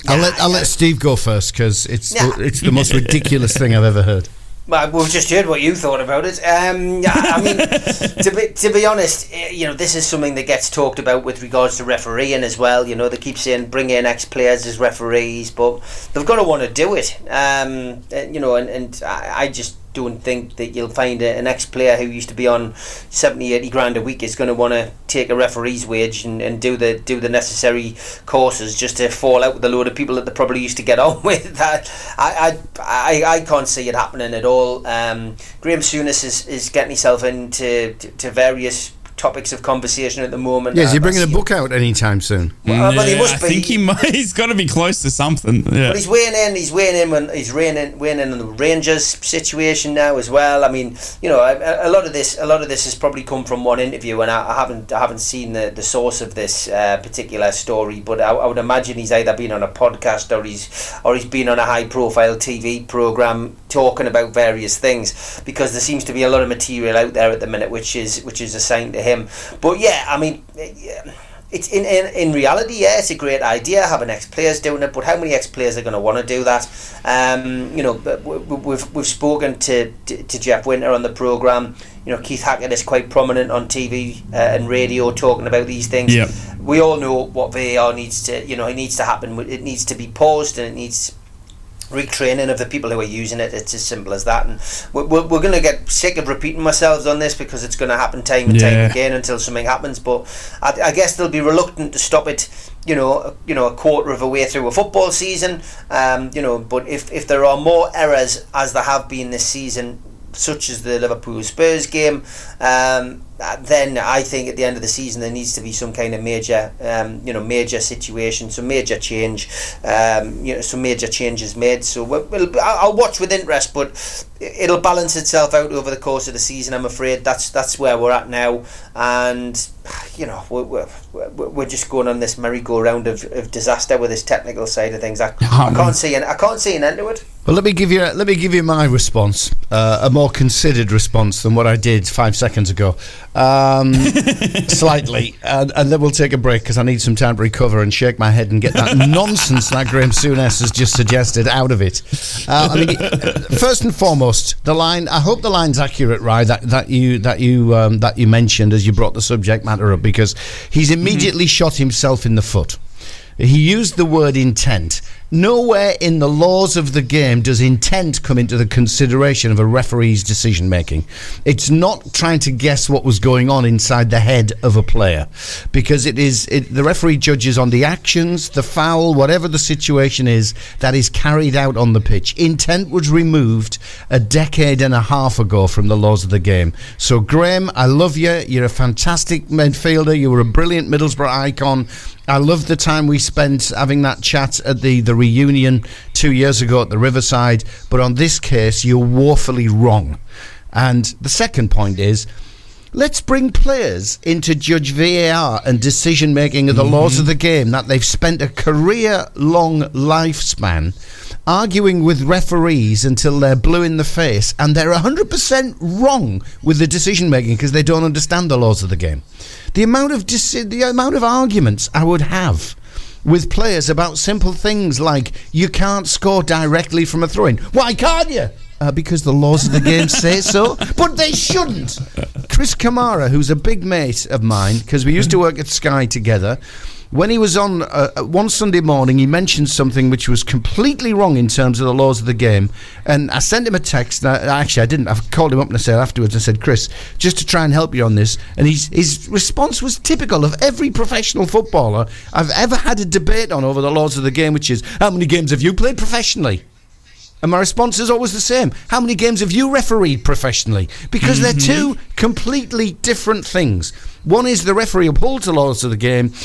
I'll let Steve go first, because it's the most ridiculous thing I've ever heard. Well, we've just heard what you thought about it. I mean, to be honest, this is something that gets talked about with regards to refereeing as well. They keep saying bring in ex-players as referees, but they've got to want to do it. And I just don't think that you'll find an ex-player who used to be on 70-80 grand a week is going to want to take a referee's wage and do the necessary courses just to fall out with a load of people that they probably used to get on with. I can't see it happening at all. Graham Souness is getting himself into various topics of conversation at the moment. Yeah, is he bringing a book out anytime soon? Well, he must be. I think he's got to be close to something. Yeah. But he's weighing in on the Rangers situation now as well. I mean, a lot of this has probably come from one interview, and I haven't seen the source of this particular story, but I would imagine he's either been on a podcast or he's been on a high profile TV program talking about various things, because there seems to be a lot of material out there at the minute which is assigned to him. But yeah, I mean, it's in reality, yeah, it's a great idea having ex-players doing it, but how many ex-players are going to want to do that? We've spoken to Jeff Winter on the programme. Keith Hackett is quite prominent on TV and radio talking about these things. Yep. We all know what VAR needs to, it needs to happen. It needs to be paused, and it needs retraining of the people who are using it. It's as simple as that, and we're going to get sick of repeating ourselves on this, because it's going to happen time and time again until something happens. But I guess they'll be reluctant to stop it a quarter of a way through a football season, but if there are more errors, as there have been this season, such as the Liverpool Spurs game, then I think at the end of the season there needs to be some kind of major situation, some major change, some major changes made. So I'll watch with interest, but it'll balance itself out over the course of the season. I'm afraid that's where we're at now, and we're just going on this merry-go-round of disaster with this technical side of things. I can't see an end to it. Well, let me give you my response, a more considered response than what I did 5 seconds ago, slightly, and then we'll take a break, because I need some time to recover and shake my head and get that nonsense that Graham Souness has just suggested out of it. First and foremost, the line. I hope the line's accurate, right? That you mentioned as you brought the subject matter up, because he's immediately shot himself in the foot. He used the word intent. Nowhere in the laws of the game does intent come into the consideration of a referee's decision making. It's not trying to guess what was going on inside the head of a player, because the referee judges on the actions, the foul, whatever the situation is that is carried out on the pitch. Intent was removed a decade and a half ago from the laws of the game. So Graham, I love you. You're a fantastic midfielder. You were a brilliant Middlesbrough icon. I love the time we spent having that chat at the reunion 2 years ago at the Riverside, but on this case you're woefully wrong. And the second point is, let's bring players in to judge VAR and decision making of the laws of the game that they've spent a career-long lifespan arguing with referees until they're blue in the face, and they're 100% wrong with the decision making because they don't understand the laws of the game. The amount of arguments I would have with players about simple things like, you can't score directly from a throw-in. Why can't you? Because the laws of the game say so. But they shouldn't. Chris Kamara, who's a big mate of mine, because we used to work at Sky together, when he was on one Sunday morning, he mentioned something which was completely wrong in terms of the laws of the game. And I sent him a text. Actually, I didn't. I called him up and I said afterwards, I said, Chris, just to try and help you on this. And his response was typical of every professional footballer I've ever had a debate on over the laws of the game, which is, how many games have you played professionally? And my response is always the same. How many games have you refereed professionally? Because they're two completely different things. One is the referee upholds the laws of the game. He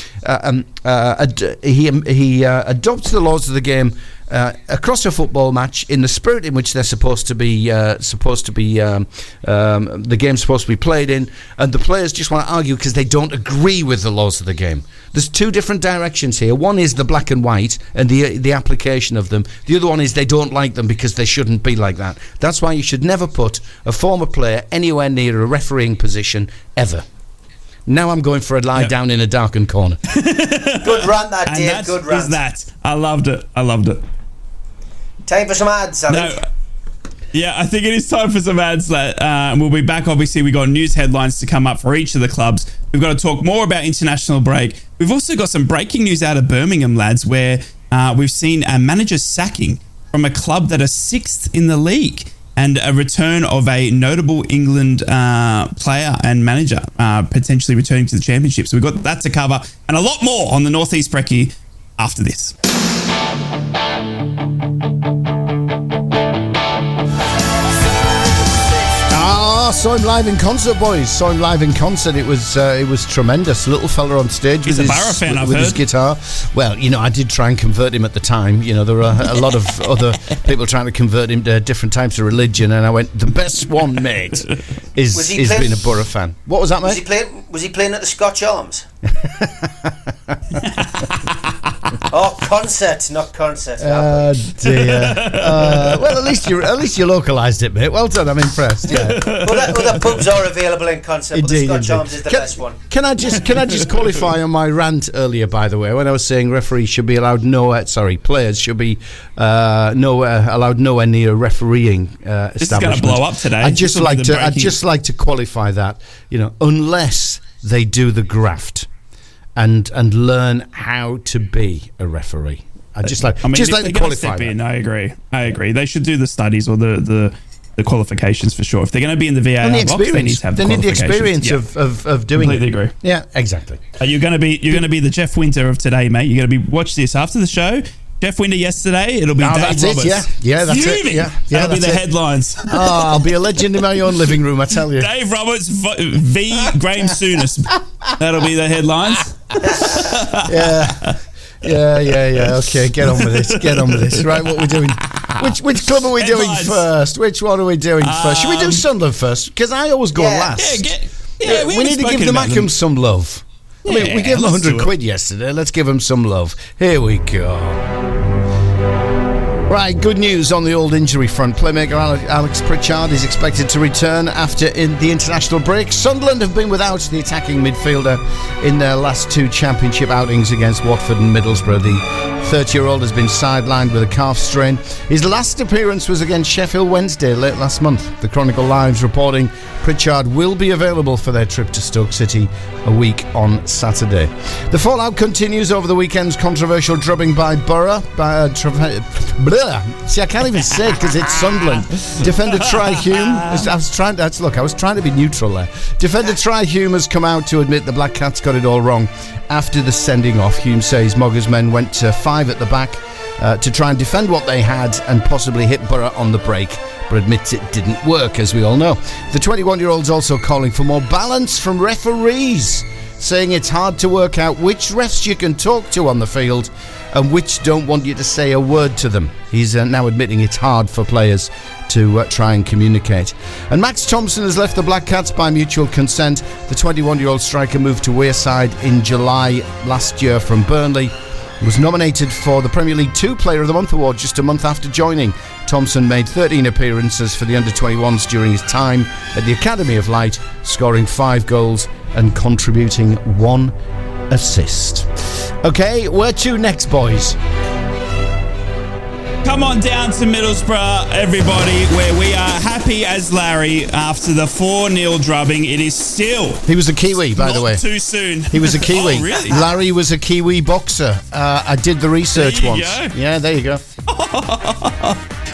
adopts the laws of the game across a football match in the spirit in which they're supposed to be. The game's supposed to be played in, and the players just want to argue because they don't agree with the laws of the game. There's two different directions here. One is the black and white and the application of them. The other one is they don't like them because they shouldn't be like that. That's why you should never put a former player anywhere near a refereeing position ever. Now I'm going for a lie down in a darkened corner. Good rant, that, Dave. And Good rant. That. I loved it. Time for some ads, I think. Yeah, I think it is time for some ads. We'll be back. Obviously, we got news headlines to come up for each of the clubs. We've got to talk more about international break. We've also got some breaking news out of Birmingham, lads, where we've seen a manager sacking from a club that are 6th in the league, and a return of a notable England player and manager potentially returning to the championship. So we've got that to cover and a lot more on the Northeast Brekky after this. Saw him live in concert, boys. Saw him live in concert. It was tremendous. Little fella on stage with his guitar. Well, I did try and convert him at the time. There were a lot of other people trying to convert him to different types of religion, and I went, the best one, mate, is being a Borough fan. What was that, mate? Was he playing at the Scotch Arms? Oh, concert, not concert. Oh dear. Well, at least you localised it, mate. Well done. I'm impressed. Yeah. Well, the pubs are available in concert, but the Scotch Arms is the best one. Can I just qualify on my rant earlier? By the way, when I was saying referees should be allowed players should be allowed nowhere near refereeing establishment. This is going to blow up today. I'd just like to qualify that. Unless they do the graft and learn how to be a referee. I just like to qualify that. I agree. They should do the studies or the qualifications for sure. If they're going to be in the VAR box, they need to have the experience of doing it. Completely agree. Yeah, exactly. You're going to be the Jeff Winter of today, mate. You're going to be watch this after the show. Jeff Winter yesterday. It'll be Dave Roberts. Yeah, that's it. Yeah, that'll be the headlines. I'll be a legend in my own living room, I tell you. Dave Roberts v. Graham Souness. That'll be the headlines. Yeah. Okay, get on with this. Right, what we're doing? Which club are we doing first? Which one are we doing first? Should we do Sunderland first? Because I always go last. We need to give the Mackham some love. I mean, we gave them 100 quid yesterday. Let's give them some love. Here we go. Right, good news on the old injury front. Playmaker Alex Pritchard is expected to return after the international break. Sunderland have been without the attacking midfielder in their last two championship outings against Watford and Middlesbrough. The 30-year-old has been sidelined with a calf strain. His last appearance was against Sheffield Wednesday late last month. The Chronicle Live's reporting Pritchard will be available for their trip to Stoke City a week on Saturday. The fallout continues over the weekend's controversial drubbing by Borough. See, I can't even say it because it's Sunderland. Defender Try Hume. I was trying to be neutral there. Defender Try Hume has come out to admit the Black Cats got it all wrong after the sending off. Hume says Moggers men went to 5 at the back to try and defend what they had and possibly hit Borough on the break, but admits it didn't work, as we all know. The 21-year-old's also calling for more balance from referees, saying it's hard to work out which refs you can talk to on the field and which don't want you to say a word to them. He's now admitting it's hard for players to try and communicate. And Max Thompson has left the Black Cats by mutual consent. The 21-year-old striker moved to Wearside in July last year from Burnley. He was nominated for the Premier League 2 Player of the Month award just a month after joining. Thompson made 13 appearances for the under-21s during his time at the Academy of Light, scoring 5 goals and contributing 1 assist. Okay, where to next, boys? Come on down to Middlesbrough, everybody, where we are happy as Larry after the 4-0 drubbing. It is still... He was a Kiwi, by the way. Not too soon. He was a Kiwi. Oh, really? Larry was a Kiwi boxer. I did the research There you once. go. Yeah, there you go.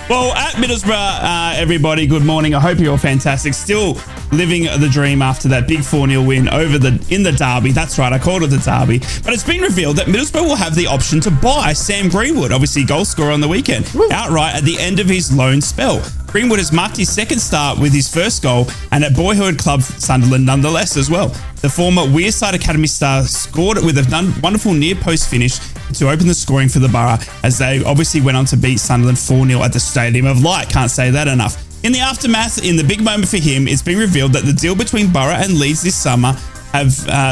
Well, at Middlesbrough, everybody, good morning. I hope you're all fantastic. Still living the dream after that big 4-0 win in the derby. That's right, I called it the derby. But it's been revealed that Middlesbrough will have the option to buy Sam Greenwood, obviously goal scorer on the weekend, outright at the end of his loan spell. Greenwood has marked his second start with his first goal and at boyhood club Sunderland nonetheless as well. The former Wearside Academy star scored with a wonderful near-post finish to open the scoring for the Borough as they obviously went on to beat Sunderland 4-0 at the Stadium of Light. Can't say that enough. In the aftermath, in the big moment for him, it's been revealed that the deal between Borough and Leeds this summer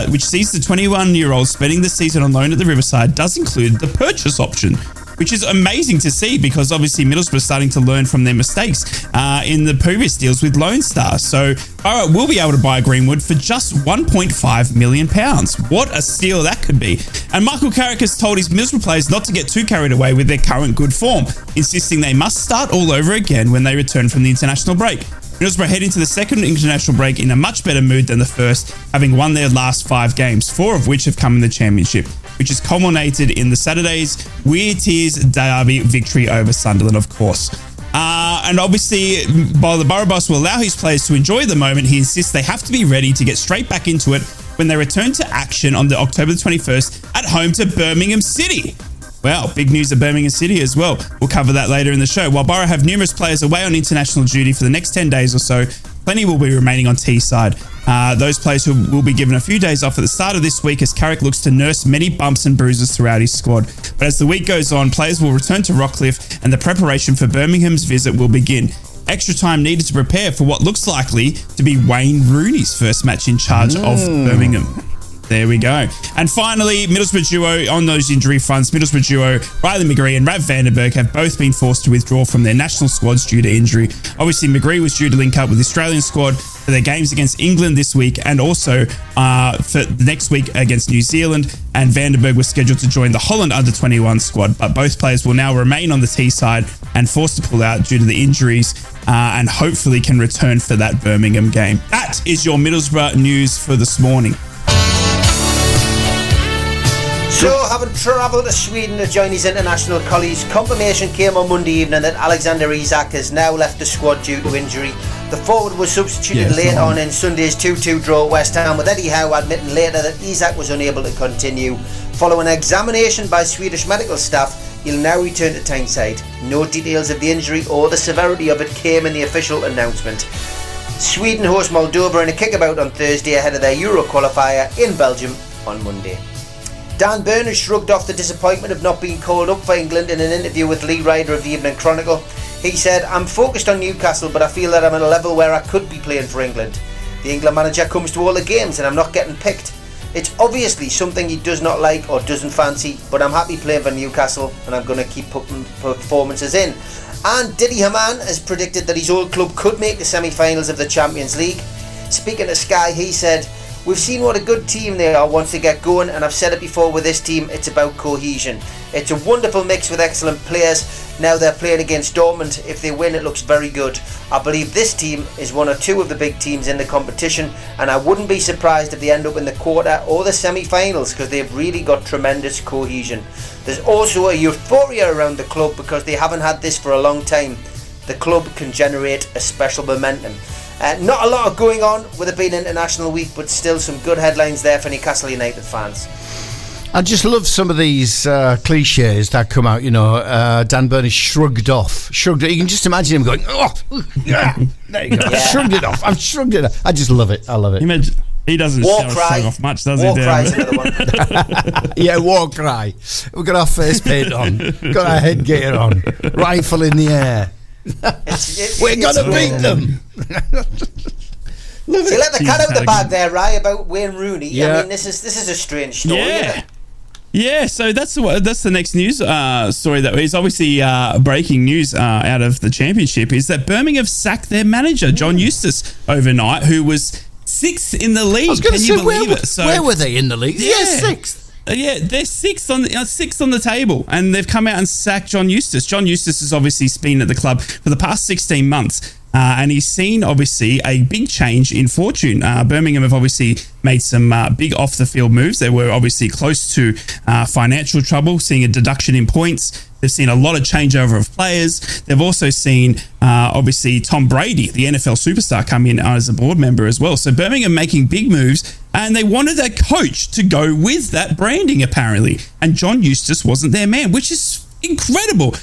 which sees the 21-year-old spending the season on loan at the Riverside, does include the purchase option, which is amazing to see because obviously Middlesbrough is starting to learn from their mistakes in the previous deals with Lone Star. So Borough will be able to buy Greenwood for just £1.5 million. What a steal that could be. And Michael Carrick has told his Middlesbrough players not to get too carried away with their current good form, insisting they must start all over again when they return from the international break. Middlesbrough head into the second international break in a much better mood than the first, having won their last 5 games, 4 of which have come in the Championship, which has culminated in the Saturday's Weird Tears derby victory over Sunderland, of course. And obviously, while the Borough boss will allow his players to enjoy the moment, he insists they have to be ready to get straight back into it when they return to action on October the 21st at home to Birmingham City. Well, big news at Birmingham City as well. We'll cover that later in the show. While Borough have numerous players away on international duty for the next 10 days or so, plenty will be remaining on Teesside. Those players who will be given a few days off at the start of this week as Carrick looks to nurse many bumps and bruises throughout his squad. But as the week goes on, players will return to Rockcliffe and the preparation for Birmingham's visit will begin. Extra time needed to prepare for what looks likely to be Wayne Rooney's first match in charge of Birmingham. There we go. And finally, Middlesbrough duo on those injury fronts. Middlesbrough duo Riley McGree and Rav Vandenberg have both been forced to withdraw from their national squads due to injury. Obviously, McGree was due to link up with the Australian squad for their games against England this week and also for the next week against New Zealand. And Vandenberg was scheduled to join the Holland under-21 squad, but both players will now remain on the Teesside and forced to pull out due to the injuries and hopefully can return for that Birmingham game. That is your Middlesbrough news for this morning. So, having travelled to Sweden to join his international colleagues, confirmation came on Monday evening that Alexander Isak has now left the squad due to injury. The forward was substituted late on in Sunday's 2-2 draw at West Ham, with Eddie Howe admitting later that Isak was unable to continue. Following an examination by Swedish medical staff, he'll now return to Tyneside. No details of the injury or the severity of it came in the official announcement. Sweden host Moldova in a kickabout on Thursday ahead of their Euro qualifier in Belgium on Monday. Dan Burn has shrugged off the disappointment of not being called up for England in an interview with Lee Ryder of the Evening Chronicle. He said, "I'm focused on Newcastle, but I feel that I'm at a level where I could be playing for England. The England manager comes to all the games and I'm not getting picked. It's obviously something he does not like or doesn't fancy, but I'm happy playing for Newcastle and I'm going to keep putting performances in." And Didi Hamann has predicted that his old club could make the semi-finals of the Champions League. Speaking to Sky, he said, "We've seen what a good team they are once they get going, and I've said it before with this team, it's about cohesion. It's a wonderful mix with excellent players. Now they're playing against Dortmund. If they win, it looks very good. I believe this team is one or two of the big teams in the competition, and I wouldn't be surprised if they end up in the quarter or the semi-finals because they've really got tremendous cohesion. There's also a euphoria around the club because they haven't had this for a long time. The club can generate a special momentum." Not a lot going on with it being International Week, but still some good headlines there for Newcastle United fans. I just love some of these cliches that come out, Dan Burn is shrugged off. You can just imagine him going, "Oh, yeah, there you go. Yeah. Shrugged it off. I've shrugged it off." I just love it. I love it. Imagine, he doesn't shrug off much, does he? War cry's another one. Yeah, war cry. We've got our face paint on. Got our headgear on. Rifle in the air. We're going to beat them. So let the cat out of the bag there, Rai, about Wayne Rooney. Yeah. I mean, this is a strange story, isn't it? Yeah, so that's the next news story that is obviously breaking news out of the Championship is that Birmingham sacked their manager, John Eustace, overnight, who was 6th in the league. I was going to Can say, you believe it? So, where were they in the league? Yeah. 6th. they're sixth on the table, and they've come out and sacked John Eustace. John Eustace has obviously been at the club for the past 16 months. And he's seen, obviously, a big change in fortune. Birmingham have obviously made some big off-the-field moves. They were obviously close to financial trouble, seeing a deduction in points. They've seen a lot of changeover of players. They've also seen, obviously, Tom Brady, the NFL superstar, come in as a board member as well. So Birmingham making big moves, and they wanted a coach to go with that branding, apparently. And John Eustace wasn't their man, which is incredible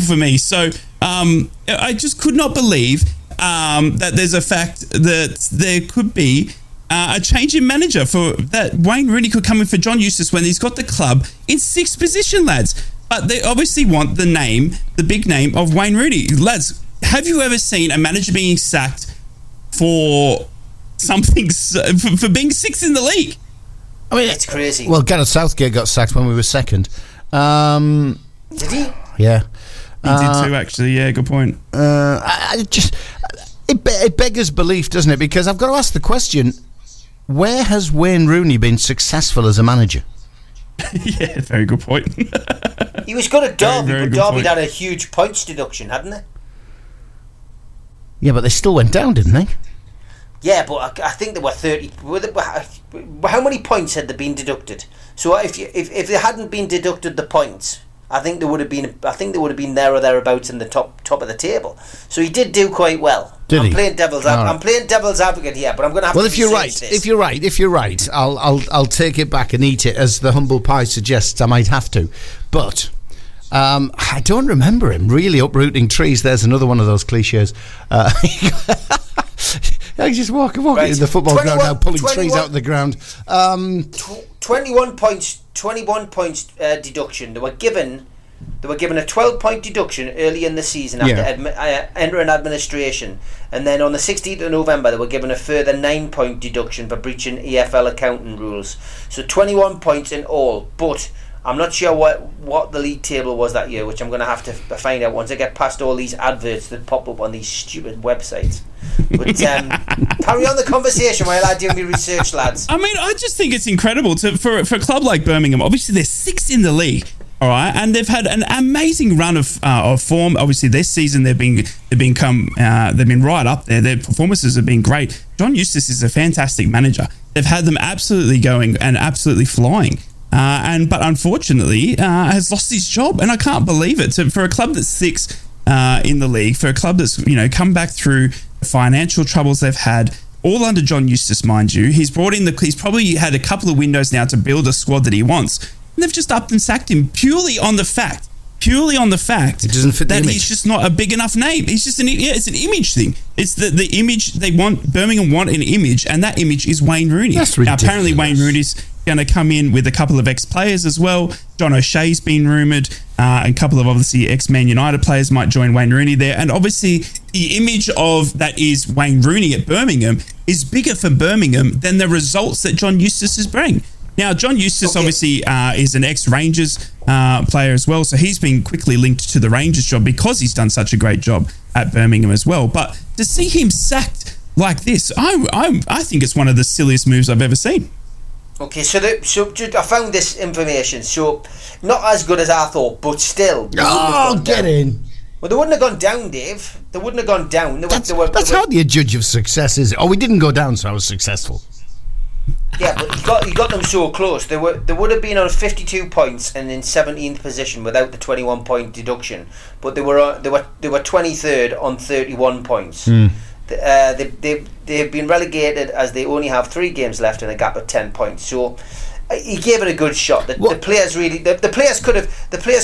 for me. So I just could not believe that there's a fact that there could be a change in manager for that. Wayne Rooney could come in for John Eustace when he's got the club in sixth position, lads. But they obviously want the big name of Wayne Rooney. Lads, have you ever seen a manager being sacked for something, for being sixth in the league? I mean, it's crazy. Well, Gareth Southgate got sacked when we were second. Did he? Yeah. He did too, actually. Yeah, good point. It beggars belief, doesn't it? Because I've got to ask the question, where has Wayne Rooney been successful as a manager? Yeah, very good point. He was good at Derby, very but good Derby point. had a huge points deduction, hadn't they? Yeah, but they still went down, didn't they? Yeah, but I think there were 30. How many points had they been deducted? So if they hadn't been deducted the points, I think they would have been there or thereabouts in the top of the table. So he did do quite well. I'm playing devil's advocate here, but I'm going to have to. Well, if you're right, I'll take it back and eat it, as the humble pie suggests. I might have to, but I don't remember him really uprooting trees. There's another one of those cliches. I just walk into the football ground now, pulling trees out of the ground. 21 points deduction. They were given a 12-point deduction early in the season after entering administration, and then on the 16th of November they were given a further 9-point deduction for breaching EFL accounting rules. So 21 points in all, but I'm not sure what the league table was that year, which I'm going to have to find out once I get past all these adverts that pop up on these stupid websites. But carry on the conversation while I do my research, lads. I mean, I just think it's incredible for a club like Birmingham. Obviously, they're sixth in the league, all right, and they've had an amazing run of form. Obviously, this season they've been right up there. Their performances have been great. John Eustace is a fantastic manager. They've had them absolutely going and absolutely flying. But unfortunately has lost his job, and I can't believe it. So for a club that's sixth in the league, for a club that's come back through the financial troubles they've had, all under John Eustace, mind you, he's probably had a couple of windows now to build a squad that he wants, and they've just upped and sacked him purely on the fact it doesn't fit the that image. he's just not a big enough name. He's just it's an image thing. It's the image they want. Birmingham want an image, and that image is Wayne Rooney. That's Now, ridiculous. apparently Wayne Rooney's going to come in with a couple of ex-players as well. John O'Shea's been rumoured. A couple of obviously ex-Man United players might join Wayne Rooney there, and obviously the image of that is Wayne Rooney at Birmingham is bigger for Birmingham than the results that John Eustace is bringing. Now, John Eustace obviously is an ex-Rangers player as well, so he's been quickly linked to the Rangers job because he's done such a great job at Birmingham as well. But to see him sacked like this, I think it's one of the silliest moves I've ever seen. Okay, so I found this information. So not as good as I thought, but still. Get in. Well, they wouldn't have gone down, Dave. They wouldn't have gone down. That's hardly a judge of success, is it? Oh, we didn't go down, so I was successful. Yeah, but he got them so close. They would have been on 52 points and in 17th position without the 21-point deduction. But they were 23rd on 31 points. They've been relegated as they only have 3 games left and a gap of 10 points. So he gave it a good shot. The players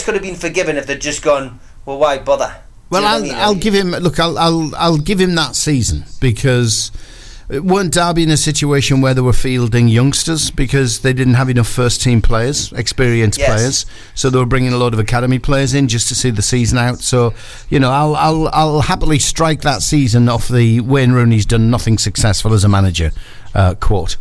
could have been forgiven if they'd just gone, well, why bother? Well, I'll give him that season, because weren't Derby in a situation where they were fielding youngsters because they didn't have enough first team players, experienced players, so they were bringing a load of academy players in just to see the season out. So I'll happily strike that season off the Wayne Rooney's done nothing successful as a manager quote.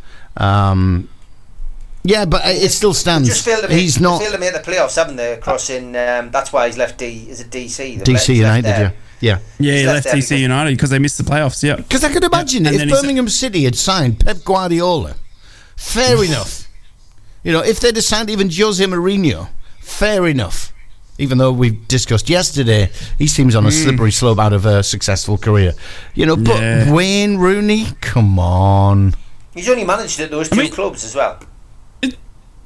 Yeah, but it still stands. He's not failed to make the playoffs, haven't they? Across in that's why he's left. Is it DC? DC United, yeah. He left DC United because they missed the playoffs. Yeah, because I could imagine if Birmingham City had signed Pep Guardiola, fair enough. If they decide even Jose Mourinho, fair enough. Even though we've discussed yesterday, he seems on a slippery slope out of a successful career. But Wayne Rooney, come on. He's only managed at those two clubs as well.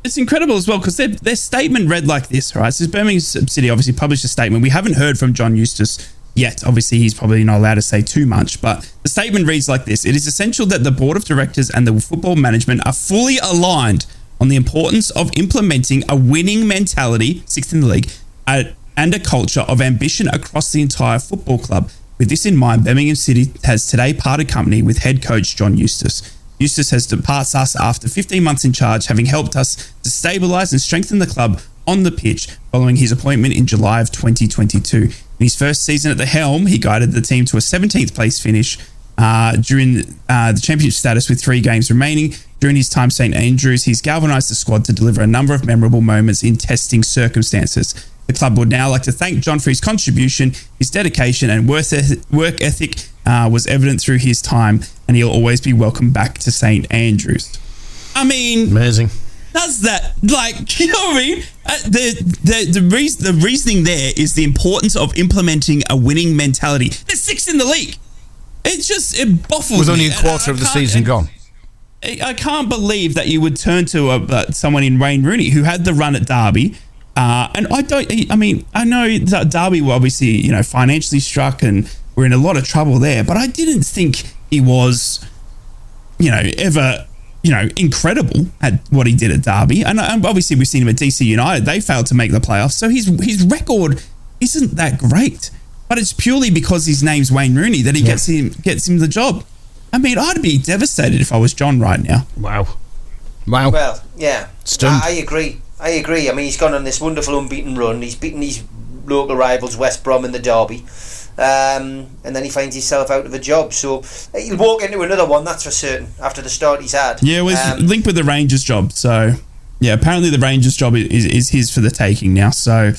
It's incredible as well because their statement read like this, right? So Birmingham City obviously published a statement. We haven't heard from John Eustace yet. Obviously, he's probably not allowed to say too much, but the statement reads like this. It is essential that the board of directors and the football management are fully aligned on the importance of implementing a winning mentality, 6th in the league, and a culture of ambition across the entire football club. With this in mind, Birmingham City has today parted company with head coach John Eustace. Eustace has departs us after 15 months in charge, having helped us to stabilise and strengthen the club on the pitch following his appointment in July of 2022. In his first season at the helm, he guided the team to a 17th place finish during the championship status with 3 games remaining. During his time at St Andrews, he's galvanised the squad to deliver a number of memorable moments in testing circumstances. The club would now like to thank John for his contribution. His dedication and work ethic was evident through his time, and he'll always be welcome back to St Andrews. I mean, amazing. Does that, you know what I mean? The reasoning there is the importance of implementing a winning mentality. They're 6th in the league. It baffles me. With only a quarter of the season gone. I can't believe that you would turn to someone in Wayne Rooney who had the run at Derby. And I know that Derby were obviously, financially struck and were in a lot of trouble there, but I didn't think he was, ever, incredible at what he did at Derby. And obviously we've seen him at DC United. They failed to make the playoffs. So his record isn't that great, but it's purely because his name's Wayne Rooney that he gets him the job. I mean, I'd be devastated if I was John right now. Wow. Well, yeah, Stunned. I agree. I mean, he's gone on this wonderful unbeaten run. He's beaten his local rivals, West Brom, in the Derby. And then he finds himself out of a job. So he'll walk into another one, that's for certain, after the start he's had. Yeah, well, he's linked with the Rangers job. So, yeah, apparently the Rangers job is his for the taking now. So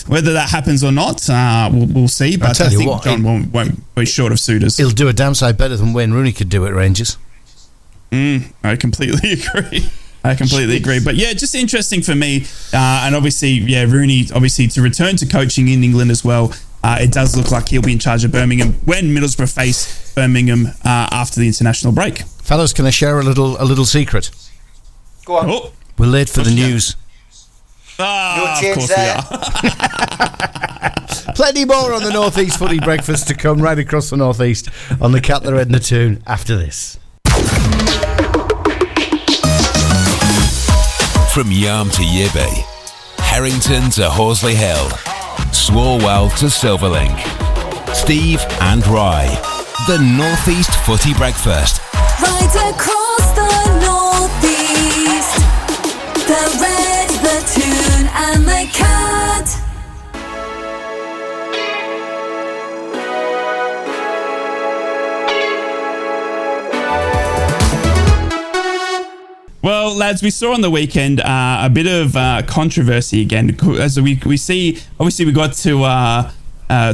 whether that happens or not, we'll see. But I think John won't be short of suitors. He'll do a damn sight better than Wayne Rooney could do at Rangers. I completely agree. But yeah, just interesting for me. And obviously, Rooney, obviously, to return to coaching in England as well. It does look like he'll be in charge of Birmingham when Middlesbrough face Birmingham after the international break. Fellas, can I share a little secret? Go on. Oh. We're late for the news. No Of change course there. we are. Plenty more on the North East Footy Breakfast to come right across the North East on the Cat, the Red and the Toon after this. From Yarm to Yibby, Harrington to Horsley Hill, Swarwell to Silverlink. Steve and Rye, the North East Footy Breakfast. Right across the northeast, the red, the toon and the cat. Well, lads, we saw on the weekend a bit of controversy again. As we see, obviously we got to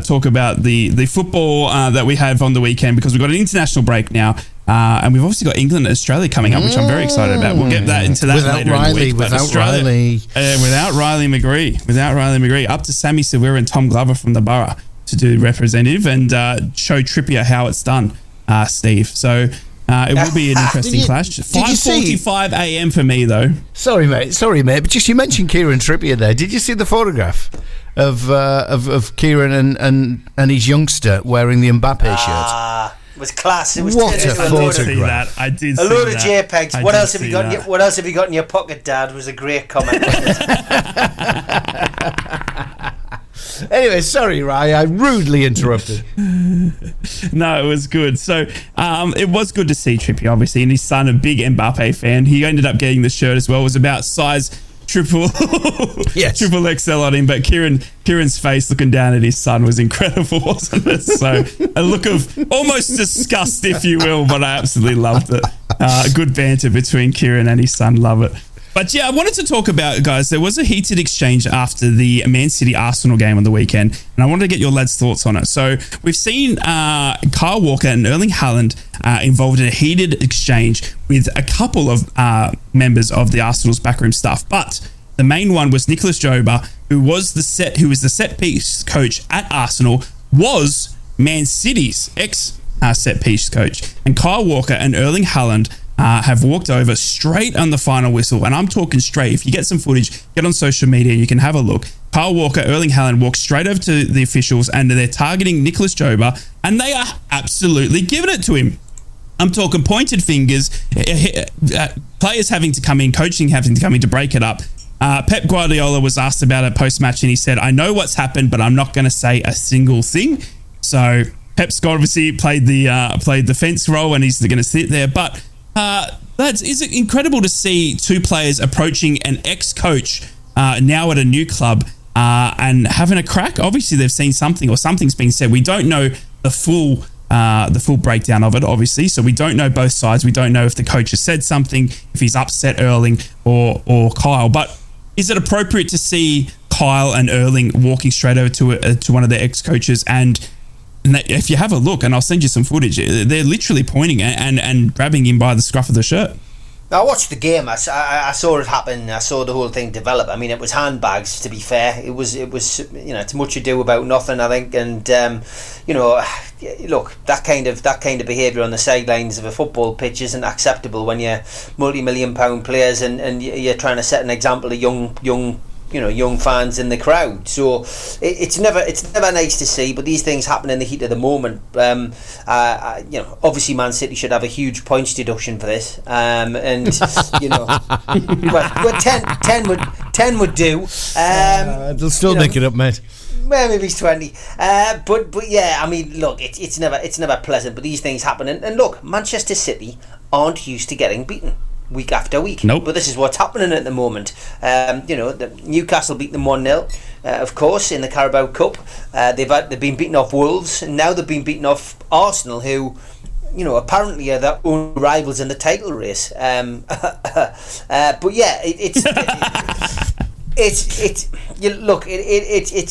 talk about the football that we have on the weekend because we've got an international break now. And we've obviously got England and Australia coming up, which I'm very excited about. We'll get into that later in the week. Without Riley. Without Riley McGree. Up to Sammy Silvera and Tom Glover from the Borough to do representative and show Trippier how it's done, Steve. So it will be an interesting clash. 5:45 a.m. for me, though. Sorry, mate. But just you mentioned Kieran Trippier there. Did you see the photograph of Kieran and his youngster wearing the Mbappe shirt? It was class. It was What a photograph! I did a see load that. of JPEGs. What else have you got? What else have you got in your pocket, Dad? Was a great comment. Anyway, sorry, Rye. I rudely interrupted. No, it was good. So it was good to see Trippier, obviously, and his son, a big Mbappe fan. He ended up getting the shirt as well. It was about size triple XL on him, but Kieran's face looking down at his son was incredible, wasn't it? So a look of almost disgust, if you will, but I absolutely loved it. Good banter between Kieran and his son. Love it. But yeah, I wanted to talk about, guys, there was a heated exchange after the Man City Arsenal game on the weekend, and I wanted to get your lads' thoughts on it. So we've seen Kyle Walker and Erling Haaland involved in a heated exchange with a couple of members of the Arsenal's backroom staff, but the main one was Nicholas Joba, who was the set piece coach at Arsenal, was Man City's ex set piece coach, and Kyle Walker and Erling Haaland have walked over straight on the final whistle, and I'm talking straight. If you get some footage, get on social media, you can have a look. Kyle Walker, Erling Haaland walked straight over to the officials, and they're targeting Nicholas Joba, and they are absolutely giving it to him. I'm talking pointed fingers, players having to come in, coaching having to come in to break it up. Pep Guardiola was asked about it post-match, and he said, "I know what's happened, but I'm not going to say a single thing." So Pep's obviously played the fence role, and he's going to sit there, but is it incredible to see two players approaching an ex-coach now at a new club and having a crack? Obviously, they've seen something, or something's been said. We don't know the full breakdown of it, obviously, so we don't know both sides. We don't know if the coach has said something, if he's upset Erling or Kyle. But is it appropriate to see Kyle and Erling walking straight over to one of their ex-coaches, and if you have a look, and I'll send you some footage, they're literally pointing and grabbing him by the scruff of the shirt? I watched the game. I saw it happen. I saw the whole thing develop. I mean, it was handbags. To be fair, it was it's much ado about nothing, I think. And look, that kind of behaviour on the sidelines of a football pitch isn't acceptable when you're multi-million-pound players and you're trying to set an example to young fans in the crowd. So it's never nice to see, but these things happen in the heat of the moment. Obviously Man City should have a huge points deduction for this, and well 10 would do. They'll still make it up, mate. Well, maybe it's 20. But yeah, I mean, look, it's never pleasant, but these things happen. And look, Manchester City aren't used to getting beaten week after week. Nope. But this is what's happening at the moment. The Newcastle beat them 1-0, of course, in the Carabao Cup. They've been beaten off Wolves, and now they've been beaten off Arsenal, who apparently are their own rivals in the title race. But yeah, it's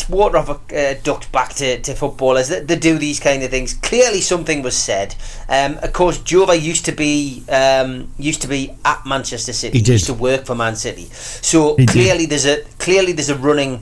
water off a duck back to footballers that do these kind of things. Clearly, something was said. Of course, Jova used to be at Manchester City. He did. Used to work for Man City. So clearly, there's a running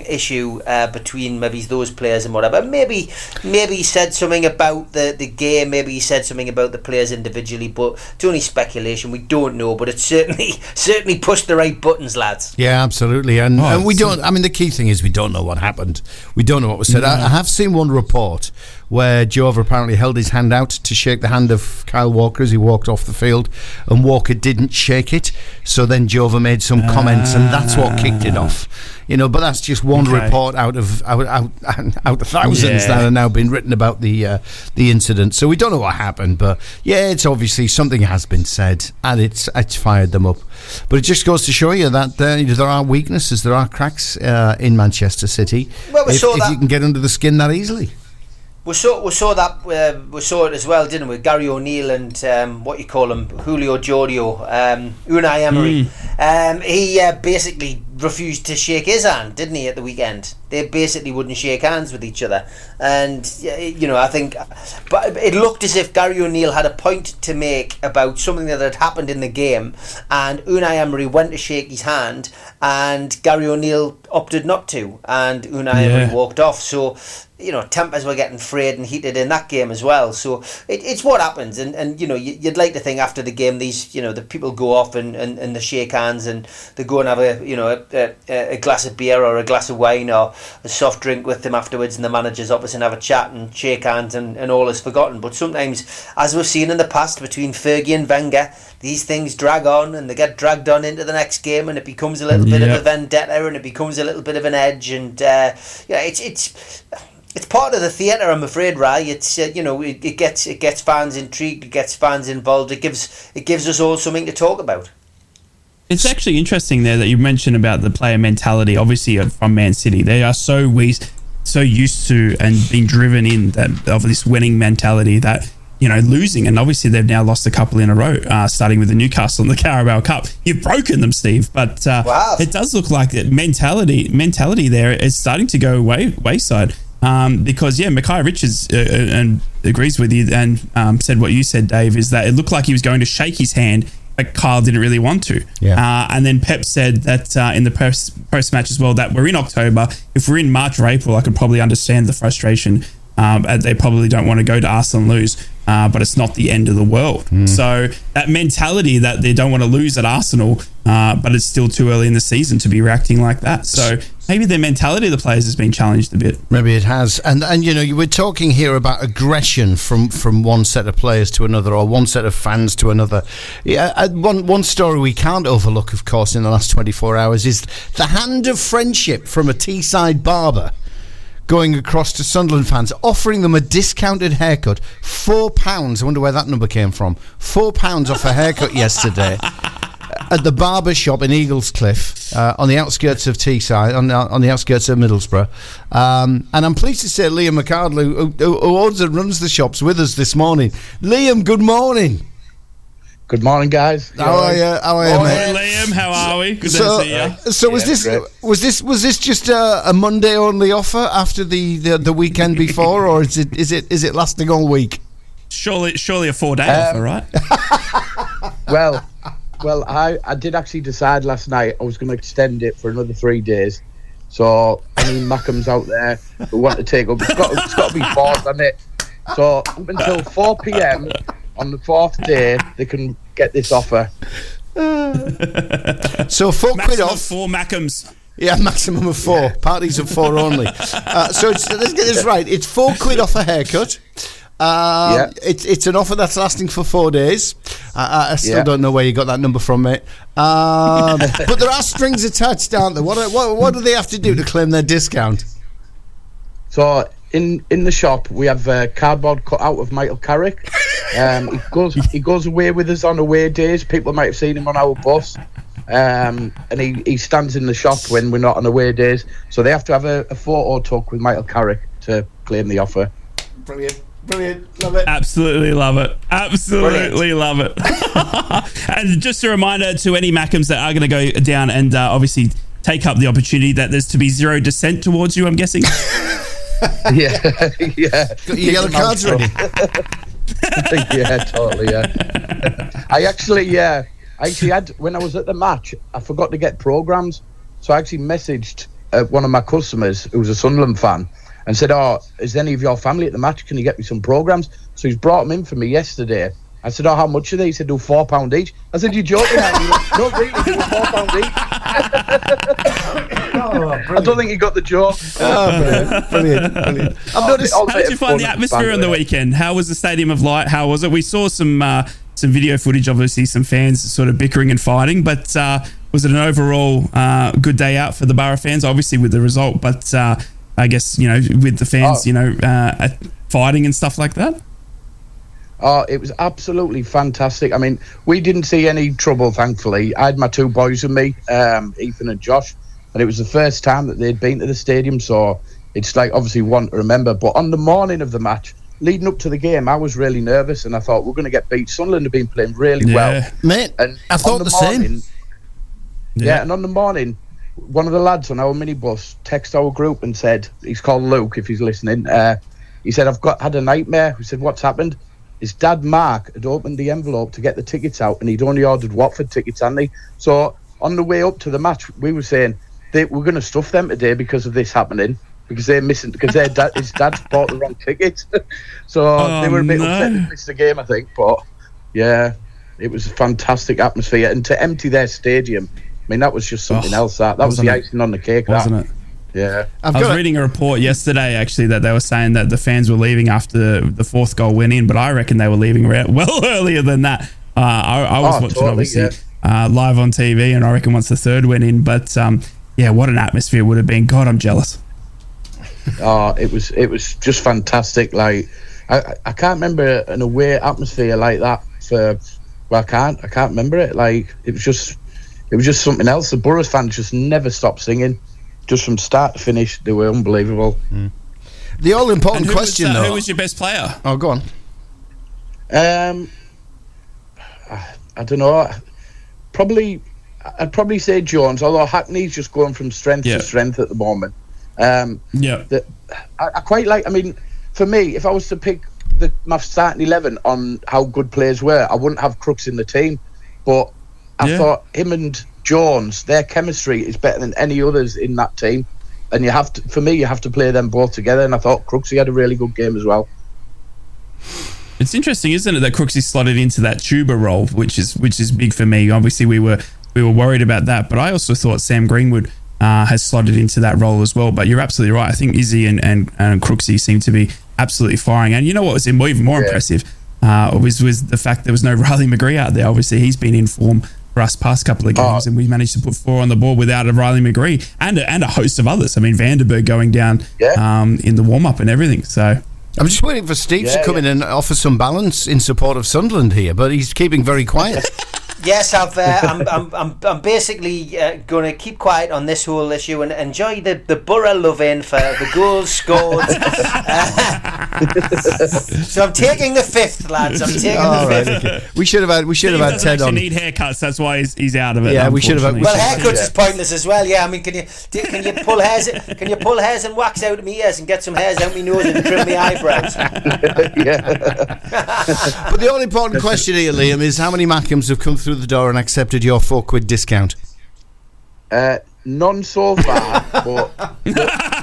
issue between maybe those players and whatever. Maybe he said something about the game. Maybe he said something about the players individually. But it's only speculation. We don't know. But it certainly pushed the right buttons, lads. Yeah, absolutely. And we don't. I mean, the key thing is we don't know what happened. We don't know what was said. I have seen one report where Jova apparently held his hand out to shake the hand of Kyle Walker as he walked off the field, and Walker didn't shake it. So then Jova made some comments, and that's what kicked it off. But that's just one report out of thousands that have now been written about the incident. So we don't know what happened, but yeah, it's obviously something has been said, and it's fired them up. But it just goes to show you that there are weaknesses, there are cracks in Manchester City. Well, if you can get under the skin that easily. We saw it as well, didn't we? Gary O'Neill and what you call him, Julio Jodio, Unai Emery. He basically refused to shake his hand, didn't he, at the weekend? They basically wouldn't shake hands with each other, and I think, but it looked as if Gary O'Neill had a point to make about something that had happened in the game, and Unai Emery went to shake his hand, and Gary O'Neill opted not to, and Unai Emery walked off. So tempers were getting frayed and heated in that game as well. So it's what happens, and you'd like to think after the game these the people go off and they shake hands and they go and have a glass of beer or a glass of wine or a soft drink with them afterwards, and the managers obviously have a chat and shake hands and all is forgotten. But sometimes, as we've seen in the past between Fergie and Wenger, these things drag on and they get dragged on into the next game, and it becomes a little bit of a vendetta, and it becomes a little bit of an edge, and it's part of the theatre, I'm afraid, Rai. It's it gets fans intrigued, it gets fans involved, it gives us all something to talk about. It's actually interesting there that you mentioned about the player mentality. Obviously, from Man City, they are so used to and being driven in of this winning mentality that losing, and obviously they've now lost a couple in a row, starting with the Newcastle and the Carabao Cup. You've broken them, Steve, but Wow. it does look like that mentality there is starting to go wayside. Because Micaiah Richards and agrees with you and said what you said, Dave, is that it looked like he was going to shake his hand, but Kyle didn't really want to. Yeah. And then Pep said that in the post-match as well, that we're in October. If we're in March or April, I could probably understand the frustration. They probably don't want to go to Arsenal and lose, but it's not the end of the world. So that mentality that they don't want to lose at Arsenal, but it's still too early in the season to be reacting like that. So maybe the mentality of the players has been challenged a bit. Maybe it has. And you were talking here about aggression from one set of players to another, or one set of fans to another. Yeah, one story we can't overlook, of course, in the last 24 hours is the hand of friendship from a Teesside barber going across to Sunderland fans, offering them a discounted haircut, £4. I wonder where that number came from. £4 off a haircut yesterday at the barber shop in Eaglescliff, on the outskirts of Teesside, on the outskirts of Middlesbrough. And I'm pleased to say Liam McArdle, who owns and runs the shops, with us this morning. Liam, good morning. Good morning, guys. How are you? How are you, mate? Liam, how are we? Good to see you. So was this just a Monday only offer after the weekend before, or is it lasting all week? Surely a 4-day offer, right? Well, I did actually decide last night I was going to extend it for another 3 days. So any Mackems out there who want to take up, it's got to be forced, hasn't it? So up until 4 p.m. on the 4th day, they can get this offer. So £4 Maximum off. 4 Mackems. Yeah, maximum of 4. Parties of 4 only. So let's get this right. It's £4 off a haircut. It's an offer that's lasting for 4 days. I still don't know where you got that number from, mate. But there are strings attached, aren't there? What do they have to do to claim their discount? So in the shop we have cardboard cut out of Michael Carrick. He goes away with us on away days. People might have seen him on our bus. And he stands in the shop when we're not on away days. So they have to have a photo talk with Michael Carrick to claim the offer. Brilliant, love it. Absolutely love it. Absolutely love it. And just a reminder to any Mackems that are going to go down and obviously take up the opportunity that there's to be zero dissent towards you, I'm guessing. yeah. Got your yellow cards ready. Yeah, totally. Yeah. I actually had, when I was at the match, I forgot to get programs, so I actually messaged one of my customers who was a Sunderland fan and said, "Oh, is any of your family at the match? Can you get me some programs?" So he's brought them in for me yesterday. I said, "Oh, how much are they?" He said, "Do £4 each." I said, "You joking?" No, really, do £4 each. I don't think he got the joke. Brilliant. I've noticed. How did you find the atmosphere on the weekend? How was the Stadium of Light? How was it? We saw some video footage, obviously some fans sort of bickering and fighting, but was it an overall good day out for the Borough fans? Obviously with the result, but I guess, with the fans, fighting and stuff like that. Oh, it was absolutely fantastic. I mean, we didn't see any trouble, thankfully. I had my 2 boys with me, Ethan and Josh, and it was the first time that they'd been to the stadium, so it's like obviously one to remember. But on the morning of the match, leading up to the game, I was really nervous, and I thought we're going to get beat. Sunderland have been playing really well. Mate, and I thought the same. Yeah, and on the morning, one of the lads on our minibus texted our group and said, he's called Luke, if he's listening, he said, "I've had a nightmare." We said, "What's happened?" His dad, Mark, had opened the envelope to get the tickets out, and he'd only ordered Watford tickets, hadn't he? So on the way up to the match, we were saying we're going to stuff them today because of this happening, because they're missing, because his dad's bought the wrong tickets. So they were a bit upset to miss the game, I think. But yeah, it was a fantastic atmosphere, and to empty their stadium, I mean, that was just something else. That was the icing on the cake, wasn't it? Yeah, I was reading a report yesterday actually that they were saying that the fans were leaving after the 4th goal went in, but I reckon they were leaving well earlier than that. I was watching obviously live on TV, and I reckon once the 3rd went in, but what an atmosphere would have been. God, I'm jealous. Oh, it was just fantastic. Like I can't remember an away atmosphere like that I can't remember it. Like it was just something else. The Borough fans just never stopped singing. Just from start to finish, they were unbelievable. The all-important question, though... Who was your best player? Oh, go on. I don't know. I'd probably say Jones, although Hackney's just going from strength to strength at the moment. I quite like. I mean, for me, if I was to pick my starting 11 on how good players were, I wouldn't have Crooks in the team. But I thought him and Jones, their chemistry is better than any others in that team. And you have to play them both together. And I thought Crooksy had a really good game as well. It's interesting, isn't it, that Crooksy slotted into that tuber role, which is big for me. Obviously, we were worried about that, but I also thought Sam Greenwood has slotted into that role as well. But you're absolutely right. I think Izzy and Crooksy seem to be absolutely firing. And you know what was even more impressive was the fact there was no Riley McGree out there. Obviously, he's been in form for us past couple of games, and we managed to put 4 on the board without a Riley McGree and a host of others. I mean, Vanderberg going down in the warm-up and everything. So I'm just waiting for Steve to come in and offer some balance in support of Sunderland here, but he's keeping very quiet. Yes, I'm basically going to keep quiet on this whole issue and enjoy the Borough loving for the goals scored. So I'm taking the 5th, lads. I'm taking the 5th. Okay. We should have had Ted on. Need haircuts, that's why he's out of it. Yeah, we should have. Well, haircuts is pointless as well. Yeah, I mean, can you pull hairs? Can you pull hairs and wax out of my ears and get some hairs out my nose and trim my eyebrows? But the all important question here, Liam, is how many Mackhams have come through the door and accepted your £4 discount? None so far, but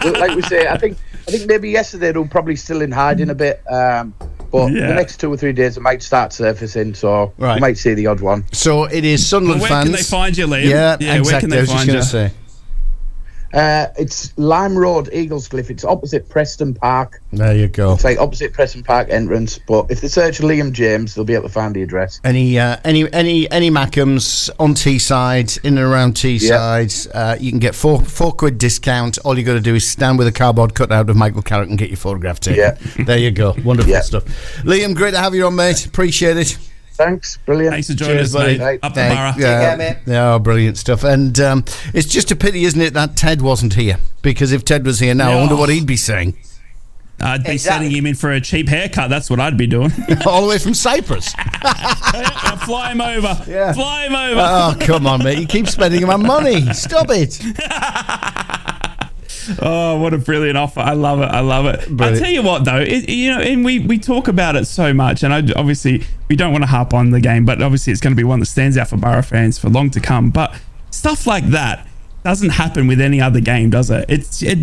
like we say, I think maybe yesterday they were probably still in hiding a bit. But the next 2 or 3 days it might start surfacing, so you might see the odd one. So it is Sunderland where fans. Where can they find you, Liam? Yeah, exactly. Where can they find you? Say. It's Lime Road, Eaglescliff. It's opposite Preston Park. There you go. It's like opposite Preston Park entrance. But if they search Liam James, they'll be able to find the address. Any Mackhams on Teesside, in and around Teesside, you can get £4 discount. All you got to do is stand with a cardboard cutout of Michael Carrick and get your photograph taken. Yeah. There you go. Wonderful stuff. Liam, great to have you on, mate. Appreciate it. Thanks, brilliant. Thanks for joining us, mate. Up the Borough. Yeah, mate. Yeah, brilliant stuff. And it's just a pity, isn't it, that Ted wasn't here? Because if Ted was here now, I wonder what he'd be saying. I'd be sending him in for a cheap haircut. That's what I'd be doing. All the way from Cyprus. I'll fly him over. Yeah. Fly him over. Oh, come on, mate. You keep spending my money. Stop it. Oh, what a brilliant offer. I love it. Brilliant. I tell you what, though, and we talk about it so much, and obviously we don't want to harp on the game, but obviously it's going to be one that stands out for Borough fans for long to come. But stuff like that doesn't happen with any other game, does it?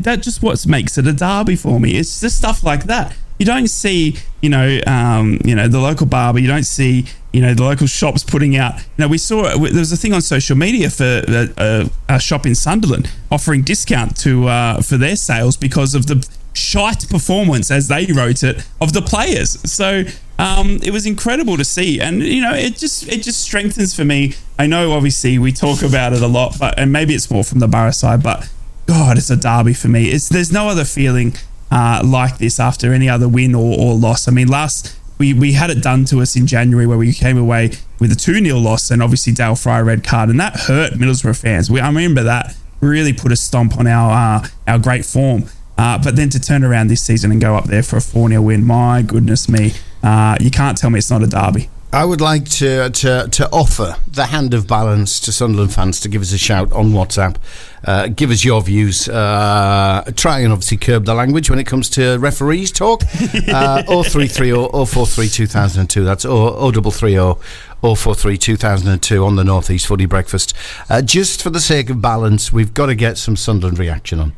That just what makes it a derby for me. It's just stuff like that. You don't see, the local barber. You don't see, the local shops putting out. We saw there was a thing on social media for a shop in Sunderland offering discount for their sales because of the shite performance, as they wrote it, of the players. So it was incredible to see, and it just strengthens for me. I know obviously we talk about it a lot, and maybe it's more from the Borough side, but God, it's a derby for me. There's no other feeling like this after any other win or loss. I mean, we had it done to us in January where we came away with a 2-0 loss and obviously Dale Fry red card, and that hurt Middlesbrough fans. I remember that really put a stomp on our great form. But then to turn around this season and go up there for a 4-0 win, my goodness me, you can't tell me it's not a derby. I would like to offer the hand of balance to Sunderland fans to give us a shout on WhatsApp. Give us your views. Try and obviously curb the language when it comes to referees talk. 0330 043 2002. That's 0330 043 2002 on the North East Footy Breakfast. Just for the sake of balance, we've got to get some Sunderland reaction on.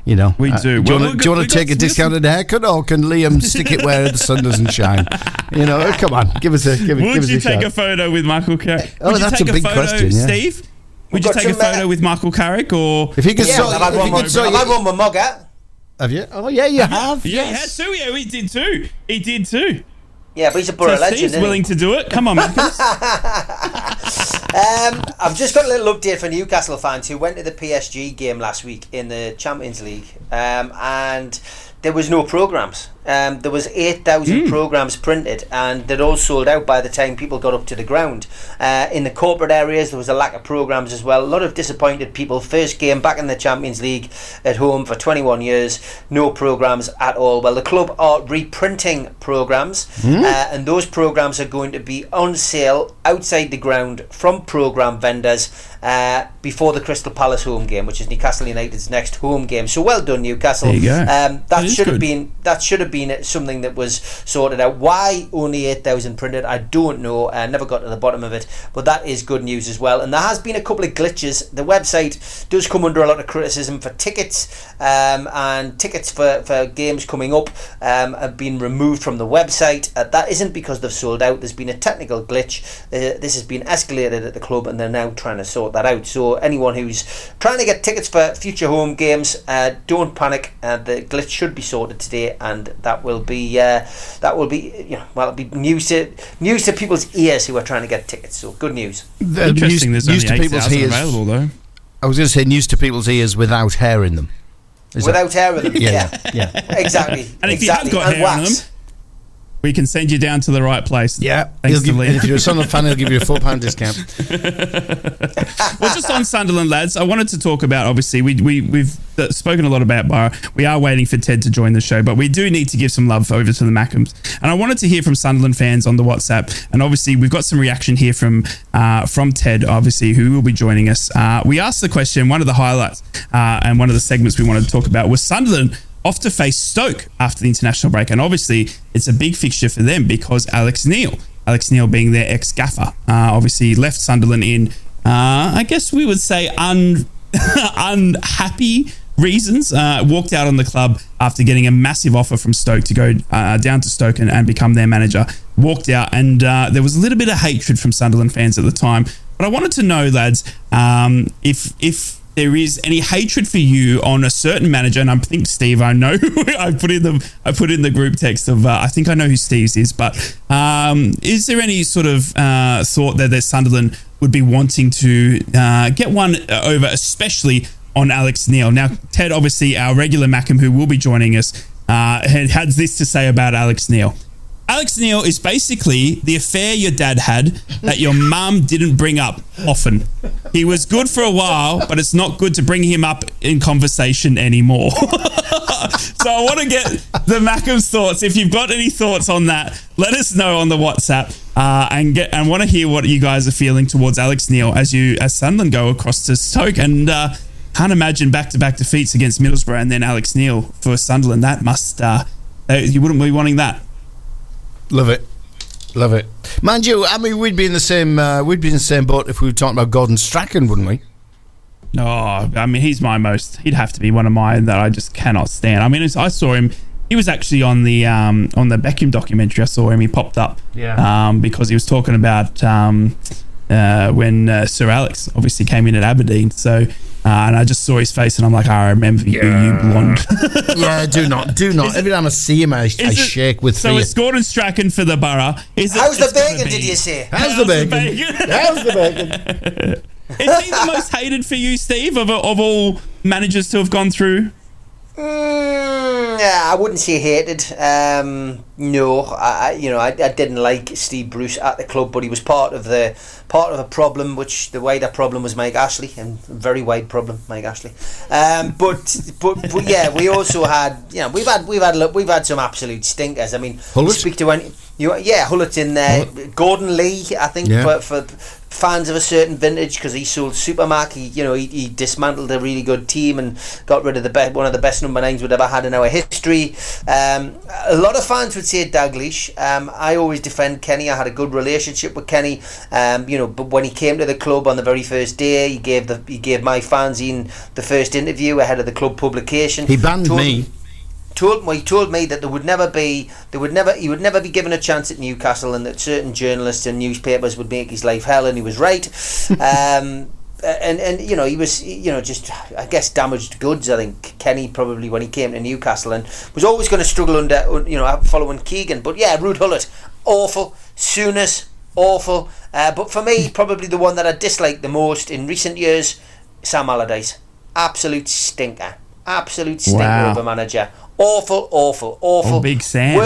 We do. Do you want to take a discounted haircut, or can Liam stick it where the sun doesn't shine? Come on, give us a shout. Would you take a photo with Michael Carrick? Oh, that's a big question, Steve? Would you take a photo with Michael Carrick, or if you could? I've had one with Mugger. Have you? Oh yeah, you have. Yeah, yes. Too. Yeah, he did too. Yeah, but he's a Borough legend. Steve's willing to do it. Come on, Marcus. I've just got a little update for Newcastle fans who went to the PSG game last week in the Champions League, and there was no programmes. There was 8,000 programmes printed, and they'd all sold out by the time people got up to the ground. In the corporate areas, there was a lack of programmes as well. A lot of disappointed people. First game back in the Champions League at home for 21 years, no programmes at all. Well, the club are reprinting programmes, and those programmes are going to be on sale outside the ground from programme vendors before the Crystal Palace home game, which is Newcastle United's next home game. So well done, Newcastle. There you go. That should have been something that was sorted out. Why only 8,000 printed? I don't know. I never got to the bottom of it, but that is good news as well. And there has been a couple of glitches. The website does come under a lot of criticism for tickets, and tickets for games coming up have been removed from the website. That isn't because they've sold out. There's been a technical glitch. This has been escalated at the club, and they're now trying to sort that out. So anyone who's trying to get tickets for future home games, don't panic. The glitch should be sorted today, and that will be it'll be news to people's ears who are trying to get tickets. So good news. Interesting. There's only to people's 8,000 ears available though. I was going to say news to people's ears without hair in them. Without hair in them. Yeah. Exactly. And if you have got hair in them, we can send you down to the right place. Yeah. Thanks to Lee. And if you're a Sunderland fan, he'll give you a £4 discount. Well, just on Sunderland, lads, I wanted to talk about, obviously, we've spoken a lot about Borough. We are waiting for Ted to join the show, but we do need to give some love over to the Mackems. And I wanted to hear from Sunderland fans on the WhatsApp. And obviously, we've got some reaction here from Ted, obviously, who will be joining us. We asked the question, one of the highlights and one of the segments we wanted to talk about was Sunderland off to face Stoke after the international break. And obviously, it's a big fixture for them because Alex Neil being their ex-gaffer, obviously left Sunderland in, I guess we would say, unhappy reasons. Walked out on the club after getting a massive offer from Stoke to go down to Stoke and become their manager. Walked out, and there was a little bit of hatred from Sunderland fans at the time. But I wanted to know, lads, if there is any hatred for you on a certain manager, and I think Steve, I know I put in the group text of I think I know who Steve's is, but is there any sort of thought that Sunderland would be wanting to get one over, especially on Alex Neil? Now, Ted, obviously our regular Mackem, who will be joining us, had this to say about Alex Neil. Alex Neil is basically the affair your dad had that your mum didn't bring up often. He was good for a while, but it's not good to bring him up in conversation anymore. So I want to get the Mackem's thoughts. If you've got any thoughts on that, let us know on the WhatsApp, and want to hear what you guys are feeling towards Alex Neil as Sunderland go across to Stoke. And can't imagine back-to-back defeats against Middlesbrough and then Alex Neil for Sunderland. That must you wouldn't be wanting that. Love it. Mind you, I mean, we'd be in the same boat if we were talking about Gordon Strachan, wouldn't we? No, I mean, he'd have to be one of mine that I just cannot stand. I mean, I saw him. He was actually on the Beckham documentary. I saw him. He popped up, because he was talking about when Sir Alex obviously came in at Aberdeen. So. And I just saw his face, and I'm like, I remember you blonde. Yeah, do not. Every time I see him, I shake with fear. So it's Gordon Strachan for the Borough. How's the bacon, did you say? How's the bacon? Is he the most hated for you, Steve, of all managers to have gone through? Yeah, I wouldn't say hated. No, I didn't like Steve Bruce at the club, but he was part of a problem, which the wider problem was Mike Ashley, and a very wide problem, Mike Ashley. But yeah, we also had, we've had some absolute stinkers. I mean, Hullett? Speak to any, Hullett in there, Gordon Lee, I think, for fans of a certain vintage, because he sold Supermac. He dismantled a really good team and got rid of one of the best number 9s we'd ever had in our history. A lot of fans would say Dalglish. I always defend Kenny. I had a good relationship with Kenny. But when he came to the club on the very first day, he gave my fanzine the first interview ahead of the club publication. He banned me. He told me that he would never be given a chance at Newcastle, and that certain journalists and newspapers would make his life hell, and he was right. And he was just, I guess, damaged goods. I think Kenny probably, when he came to Newcastle, and was always going to struggle under following Keegan. But yeah, Ruud Hullett, awful. Souness, awful. But for me, probably the one that I disliked the most in recent years, Sam Allardyce, absolute stinker. Absolute stinker of a manager. Awful. Oh, Big Sam.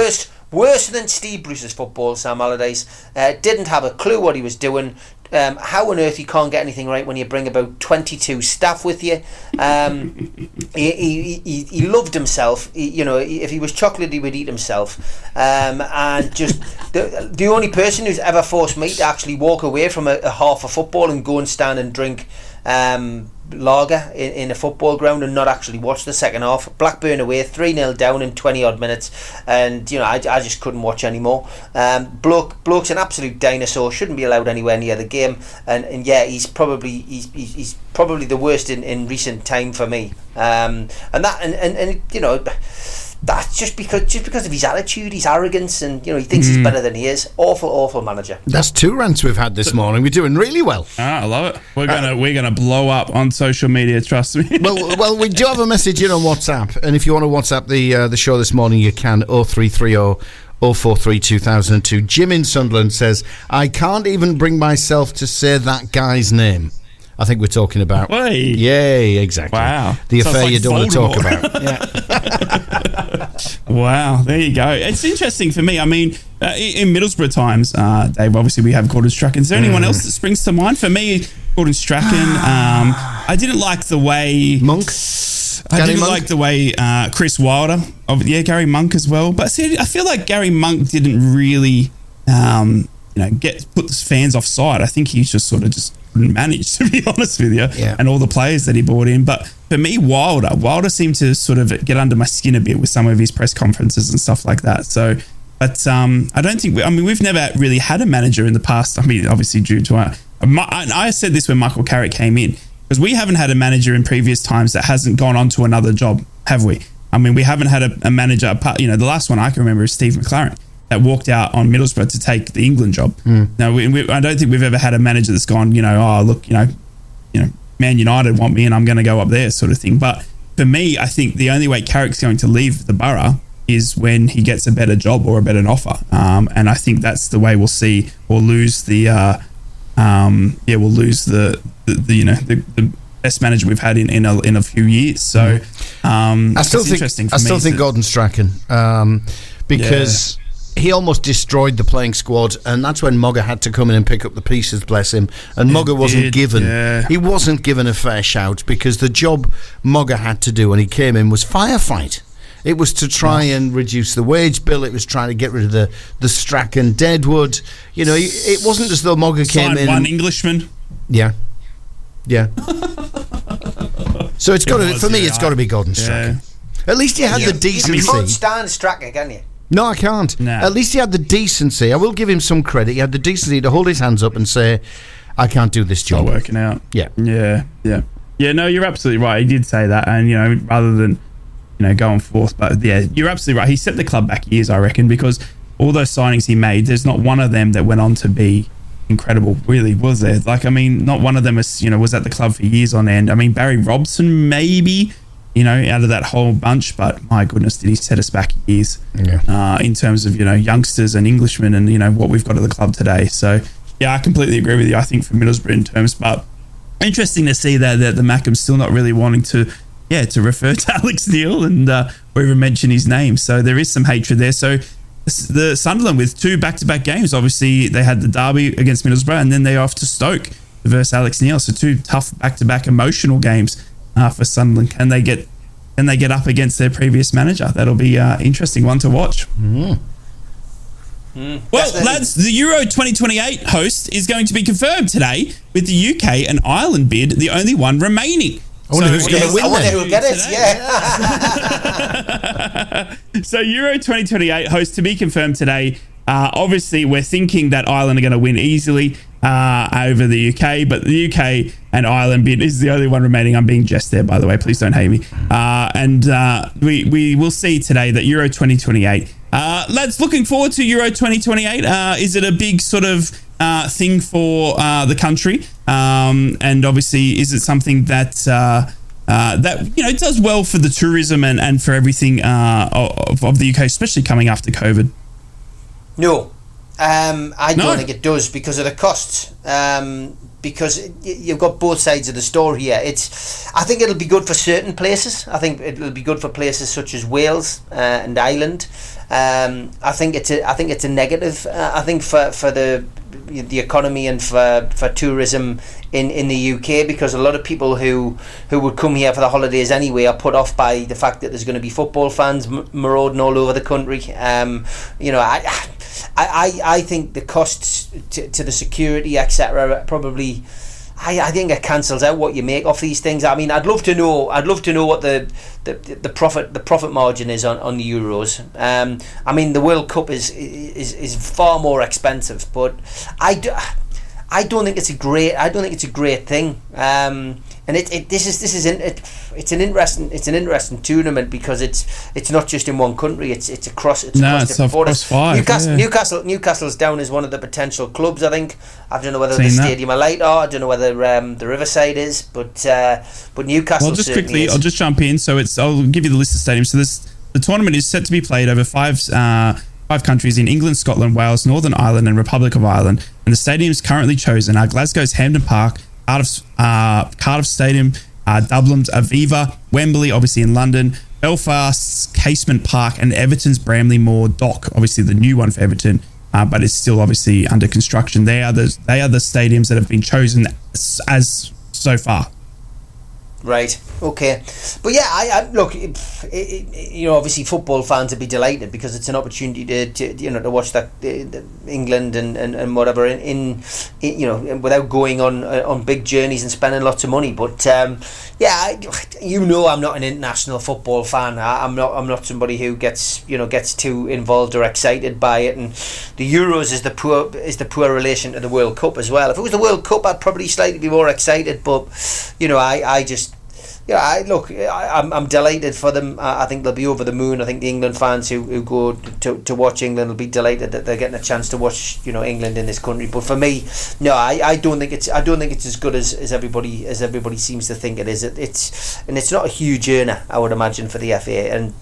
Worse than Steve Bruce's football, Sam Allardyce. Didn't have a clue what he was doing. How on earth you can't get anything right when you bring about 22 staff with you? He loved himself. If he was chocolate, he would eat himself. And just the only person who's ever forced me to actually walk away from a half of football and go and stand and drink lager in a football ground and not actually watch the second half. Blackburn away, 3-0 down in 20 odd minutes, and I just couldn't watch anymore. Bloke's an absolute dinosaur, shouldn't be allowed anywhere near the game, and yeah, he's probably the worst in recent time for me. That's just because of his attitude, his arrogance, and he thinks he's better than he is. Awful manager. That's 2 rants we've had this morning. We're doing really well. I love it. We're gonna blow up on social media. Trust me. well, we do have a message in on WhatsApp, and if you want to WhatsApp the show this morning, you can. 0330 043 2002. Jim in Sunderland says, "I can't even bring myself to say that guy's name." I think we're talking about. Wait. Yay, exactly. Wow. The So affair it's you don't want to talk Voldemort. about. Yeah. Wow, there you go. It's interesting for me. I mean, in Middlesbrough times, Dave, obviously we have Gordon Strachan. Is there anyone else that springs to mind? For me, Gordon Strachan. I didn't like the way... Monk? I didn't like the way Chris Wilder... Gary Monk as well. But see, I feel like Gary Monk didn't really... put the fans offside. I think he just sort of couldn't manage, to be honest with you, and all the players that he brought in. But for me, Wilder seemed to sort of get under my skin a bit with some of his press conferences and stuff like that. So, but I don't think we've never really had a manager in the past. I mean, obviously due to I said this when Michael Carrick came in, because we haven't had a manager in previous times that hasn't gone on to another job, have we? I mean, we haven't had a manager apart. The last one I can remember is Steve McLaren, that walked out on Middlesbrough to take the England job. Now, I don't think we've ever had a manager that's gone, Man United want me and I'm going to go up there, sort of thing. But for me, I think the only way Carrick's going to leave the Borough is when he gets a better job or a better offer. And I think that's the way we'll see or lose the best manager we've had in a few years. So I still think Gordon Strachan, because he almost destroyed the playing squad, and that's when Mogger had to come in and pick up the pieces, bless him. And Mogger wasn't given a fair shout, because the job Mogger had to do when he came in was firefight. It was to try and reduce the wage bill. It was trying to get rid of the Strachan deadwood. It wasn't as though Mogger came in. One Englishman. Yeah. So it's got to be Gordon Strachan. At least he had the decency. You can't stand Strachan, can you? No, I can't. No. At least he had the decency. I will give him some credit. He had the decency to hold his hands up and say, "I can't do this job." Not working out. Yeah. No, you're absolutely right. He did say that, and rather than going forth, but yeah, you're absolutely right. He set the club back years, I reckon, because all those signings he made, there's not one of them that went on to be incredible. Really, was there? Not one of them was at the club for years on end. I mean, Barry Robson maybe. Out of that whole bunch, but my goodness, did he set us back years in terms of, youngsters and Englishmen and, what we've got at the club today. So, yeah, I completely agree with you, I think, for Middlesbrough in terms, but interesting to see that the Mackam's still not really wanting to refer to Alex Neil and or even mention his name. So there is some hatred there. So the Sunderland with 2 back-to-back games, obviously they had the derby against Middlesbrough and then they're off to Stoke versus Alex Neil. So 2 tough back-to-back emotional games for Sunderland. Can they get up against their previous manager? That'll be an interesting one to watch. Well, lads, the Euro 2028 host is going to be confirmed today with the UK and Ireland bid the only one remaining. I wonder who's going to win. I wonder who'll get it. Yeah. So Euro 2028 host to be confirmed today. Obviously, we're thinking that Ireland are going to win easily over the UK, but the UK and Ireland bid is the only one remaining. I'm being jest there, by the way. Please don't hate me. And we will see today that Euro 2028. Lads, looking forward to Euro 2028. Is it a big sort of thing for the country? And obviously, is it something that does well for the tourism and for everything of the UK, especially coming after COVID? No. I don't think it does because of the costs. Because you've got both sides of the story here. I think it'll be good for certain places. I think it'll be good for places such as Wales and Ireland. I think it's a negative. I think for the economy and for tourism in the UK, because a lot of people who would come here for the holidays anyway are put off by the fact that there's going to be football fans marauding all over the country. I think the costs to the security, etc., probably. I think it cancels out what you make off these things. I mean, I'd love to know what the profit margin is on the Euros. I mean, the World Cup is far more expensive, but I don't think it's a great thing. And it's an interesting tournament because it's not just in one country. It's across five. Newcastle's down as one of the potential clubs. I think. I don't know whether the Stadium of Light are. I don't know whether the Riverside is, but Newcastle. Well, just quickly, I'll just jump in. So I'll give you the list of stadiums. So the tournament is set to be played over five countries in England, Scotland, Wales, Northern Ireland, and Republic of Ireland. And the stadiums currently chosen are Glasgow's Hampden Park, Cardiff Stadium, Dublin's Aviva, Wembley, obviously in London, Belfast's Casement Park, and Everton's Bramley Moor Dock, obviously the new one for Everton, but it's still obviously under construction. They are the stadiums that have been chosen as so far. Right. Okay. But yeah, I look. Obviously, football fans would be delighted because it's an opportunity to watch that England and whatever in without going on big journeys and spending lots of money. But I'm not an international football fan. I'm not somebody who gets too involved or excited by it. And the Euros is the poor relation to the World Cup as well. If it was the World Cup, I'd probably slightly be more excited. But I'm delighted for them. I think they'll be over the moon. I think the England fans who go to watch England will be delighted that they're getting a chance to watch England in this country. But for me, no, I don't think it's as good as everybody seems to think it is. It's not a huge earner, I would imagine, for the FA. And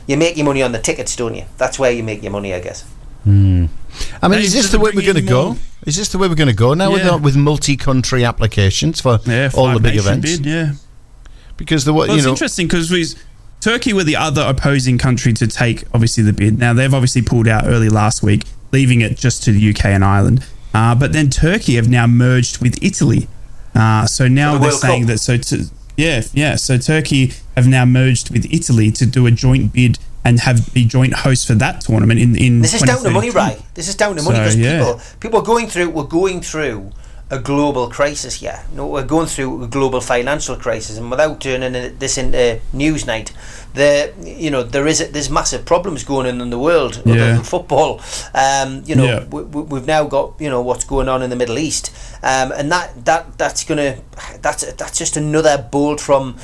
you make your money on the tickets, don't you? That's where you make your money, I guess. I mean, is this the way we're going to go? Is this the way we're going to go now with multi-country applications for all the big events? Bid, because it's interesting because Turkey were the other opposing country to take obviously the bid. Now they've obviously pulled out early last week, leaving it just to the UK and Ireland. But then Turkey have now merged with Italy. So now they're saying that. So Turkey have now merged with Italy to do a joint bid and be joint hosts for that tournament in. This is down to money, right? This is down to money because people are going through a global crisis here. No, we're going through a global financial crisis, and without turning this into Newsnight, there's massive problems going on in the world other than football. We've now got what's going on in the Middle East, and that's just another bolt from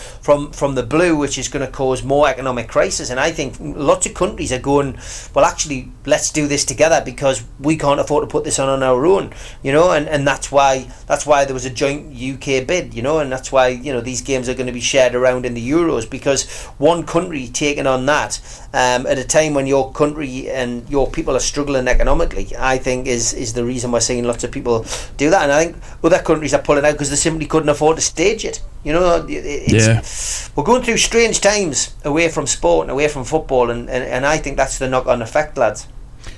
the blue, which is going to cause more economic crisis. And I think lots of countries are going, well, actually, let's do this together because we can't afford to put this on our own. And that's why there was a joint UK bid. And that's why these games are going to be shared around in the Euros, because one country taking on that at a time when your country and your people are struggling economically, I think is the reason we're seeing lots of people do that. And I think other countries are pulling out because they simply couldn't afford to stage it. We're going through strange times away from sport and away from football, and I think that's the knock-on effect, lads.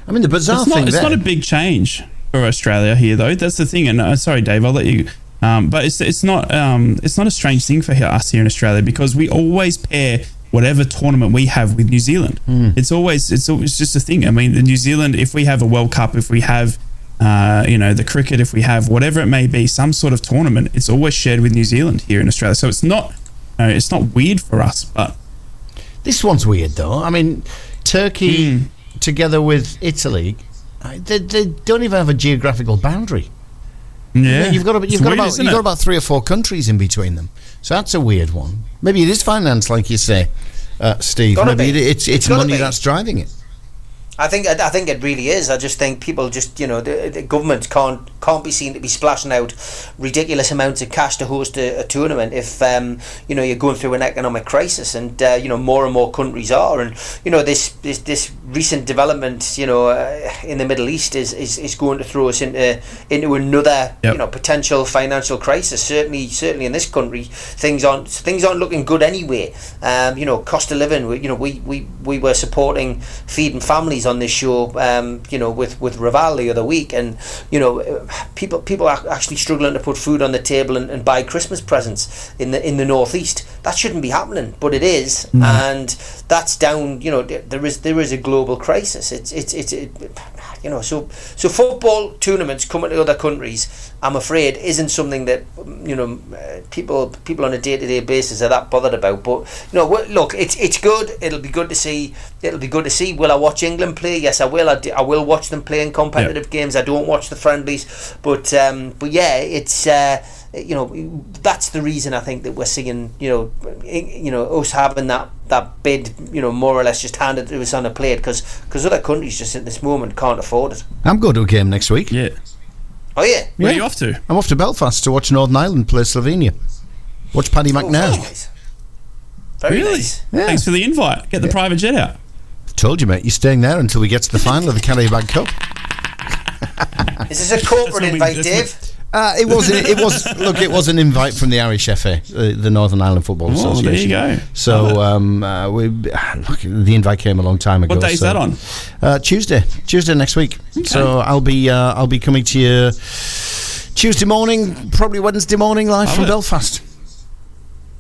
I mean, the bizarre thing it's not a big change for Australia here, though. That's the thing. And sorry, Dave, I'll let you. But it's not a strange thing for us here in Australia, because we always pair whatever tournament we have with New Zealand. It's just a thing. I mean, in New Zealand, if we have a World Cup, if we have the cricket, if we have whatever it may be, some sort of tournament, it's always shared with New Zealand here in Australia. So it's not weird for us. But this one's weird, though. I mean, Turkey together with Italy, they don't even have a geographical boundary. Yeah, you've got about 3 or 4 countries in between them. So that's a weird one. Maybe it is finance, like you say, Steve. Maybe it's money that's driving it. I think it really is. I just think people just, the government can't be seen to be splashing out ridiculous amounts of cash to host a tournament if you're going through an economic crisis, and more and more countries are, and this recent development in the Middle East is going to throw us into another potential financial crisis. Certainly in this country things aren't looking good anyway. Cost of living. We were supporting Feeding Families on this show, with Raval the other week, and people are actually struggling to put food on the table and buy Christmas presents in the northeast. That shouldn't be happening, but it is, and that's down. There is a global crisis. So football tournaments coming to other countries, I'm afraid, isn't something that people on a day-to-day basis are that bothered about. But look, it's good. It'll be good to see. Will I watch England play? Yes, I will. I will watch them play in competitive games. I don't watch the friendlies, but yeah, it's that's the reason I think that we're seeing us having that bid more or less just handed to us on a plate, because other countries just at this moment can't afford it. I'm going to a game next week. Yeah. Oh yeah. Where are you off to? I'm off to Belfast to watch Northern Ireland play Slovenia. Watch Paddy McNair. Very nice. Very really? nice. Yeah. Thanks for the invite. Get the private jet out. Told you, mate. You're staying there until we get to the final of the Carrier Bag Cup. Is this a corporate invite, Dave? It was an invite from the Irish FA, the Northern Ireland Football Association. There you go. So the invite came a long time ago. What day is that on? Tuesday next week. Okay. So I'll be coming to you Tuesday morning, probably Wednesday morning, live from Belfast.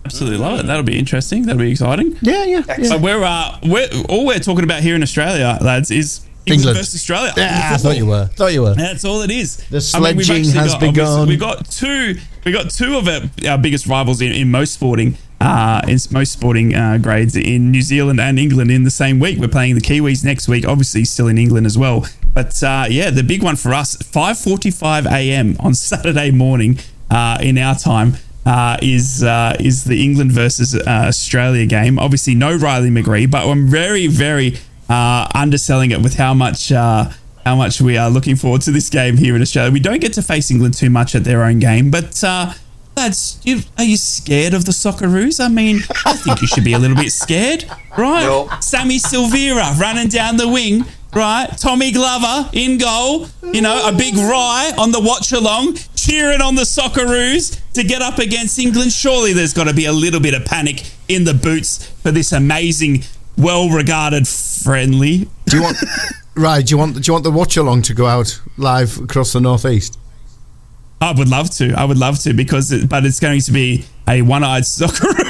Absolutely love it. That'll be interesting. That'll be exciting. Yeah. So we're talking about here in Australia, lads, is England versus Australia. Yeah, I thought you were. That's all it is. The sledging has begun. We've got two of our biggest rivals in most sporting grades in New Zealand and England in the same week. We're playing the Kiwis next week, obviously still in England as well. But the big one for us, 5:45 a.m. on Saturday morning in our time. Is the England versus Australia game. Obviously no Riley McGree, but I'm very, very underselling it with how much we are looking forward to this game here in Australia. We don't get to face England too much at their own game, but lads, are you scared of the Socceroos? I mean, I think you should be a little bit scared, right? No. Sammy Silvera running down the wing, right? Tommy Glover in goal, a big Rye on the watch along, cheering on the Socceroos to get up against England. Surely there's got to be a little bit of panic in the boots for this amazing, well-regarded friendly. Do you want the watch along to go out live across the northeast? I would love to, but it's going to be a one-eyed Socceroo.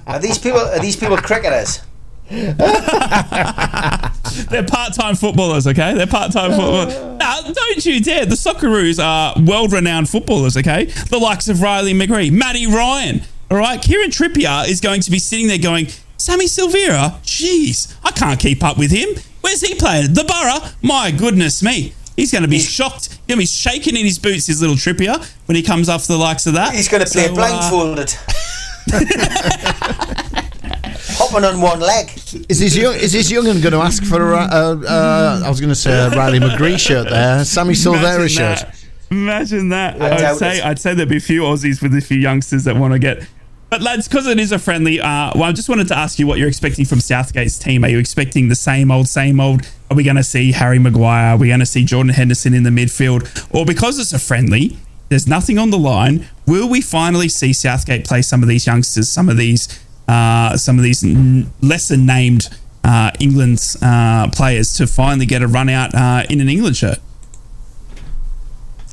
Are these people cricketers? They're part-time footballers, okay? They're part-time footballers. Now, don't you dare. The Socceroos are world-renowned footballers, okay? The likes of Riley McGree, Matty Ryan, all right? Kieran Trippier is going to be sitting there going, Sammy Silvera, jeez, I can't keep up with him. Where's he playing? The Borough? My goodness me. He's going to be shocked. He's going to be shaking in his boots, his little Trippier, when he comes off the likes of that. He's going to play blindfolded. Hopping on one leg. Is this young'un going to ask for I was going to say a Riley McGree shirt there, Sammy Silvera shirt? Imagine that. Yeah. I'd say there'd be a few Aussies with a few youngsters that want to get. But lads, because it is a friendly, I just wanted to ask you what you're expecting from Southgate's team. Are you expecting the same old? Are we going to see Harry Maguire? Are we going to see Jordan Henderson in the midfield? Or because it's a friendly, there's nothing on the line, will we finally see Southgate play some of these youngsters, some of these lesser named England's players to finally get a run out in an England shirt?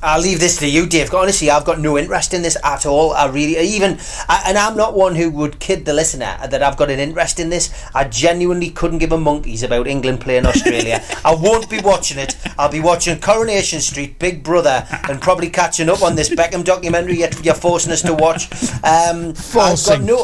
I'll leave this to you, Dave. Honestly, I've got no interest in this at all. And I'm not one who would kid the listener that I've got an interest in this. I genuinely couldn't give a monkeys about England playing Australia. I won't be watching it. I'll be watching Coronation Street, Big Brother, and probably catching up on this Beckham documentary you're forcing us to watch. Forcing him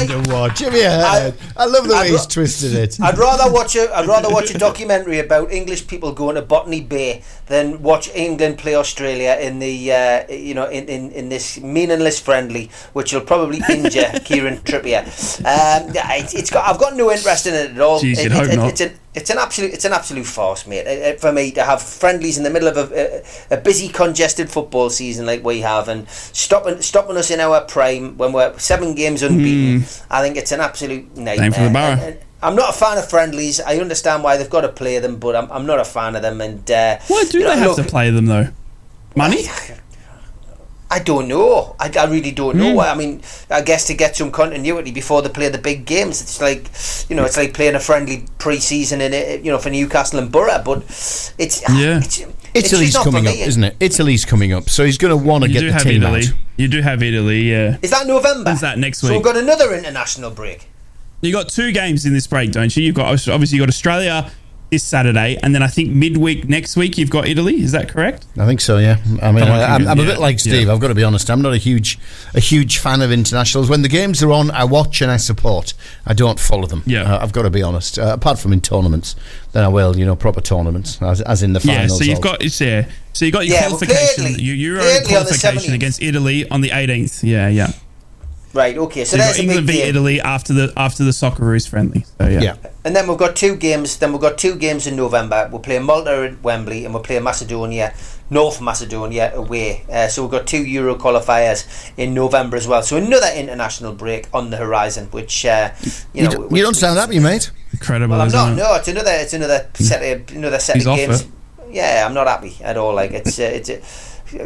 to watch. Have you heard? I love the way he's twisted it. I'd rather watch a documentary about English people going to Botany Bay than watch England play Australia in the in this meaningless friendly, which will probably injure Kieran Trippier. I've got no interest in it at all. Jeez, you'd hope not. It's an absolute farce, mate. For me to have friendlies in the middle of a busy, congested football season like we have, and stopping us in our prime when we're 7 games unbeaten, I think it's an absolute nightmare. Same for the Borough. I'm not a fan of friendlies. I understand why they've got to play them, but I'm not a fan of them. And why do they have to play them though? Money? I don't know. I really don't know. I mean, I guess to get some continuity before they play the big games. It's like, it's like playing a friendly pre-season in it, for Newcastle and Borough. But Italy's coming up, isn't it? Italy's coming up, so he's going to want to get the team out. You do have Italy, yeah. Is that November? Is that next week? So we've got another international break. You got 2 games in this break, don't you? You've got Australia this Saturday, and then I think midweek next week you've got Italy. Is that correct? I think so. Yeah. I mean, I'm a bit like Steve. I've got to be honest. I'm not a huge fan of internationals. When the games are on, I watch and I support. I don't follow them. Yeah. I've got to be honest. Apart from in tournaments, then I will. Proper tournaments, as in the finals. So you've got So you got your qualification, your Euro qualification against Italy on the 18th. Yeah. Right, okay. So there's England v Italy after the Socceroos friendly. So yeah. And then we've got 2 games. Then we've got 2 games in November. We'll play Malta at Wembley, and we'll play North Macedonia away. So we've got 2 Euro qualifiers in November as well. So another international break on the horizon, which you don't sound happy, mate. Incredible. Well, I'm not. No, it's another set of games. It. Yeah, I'm not happy at all. Like it's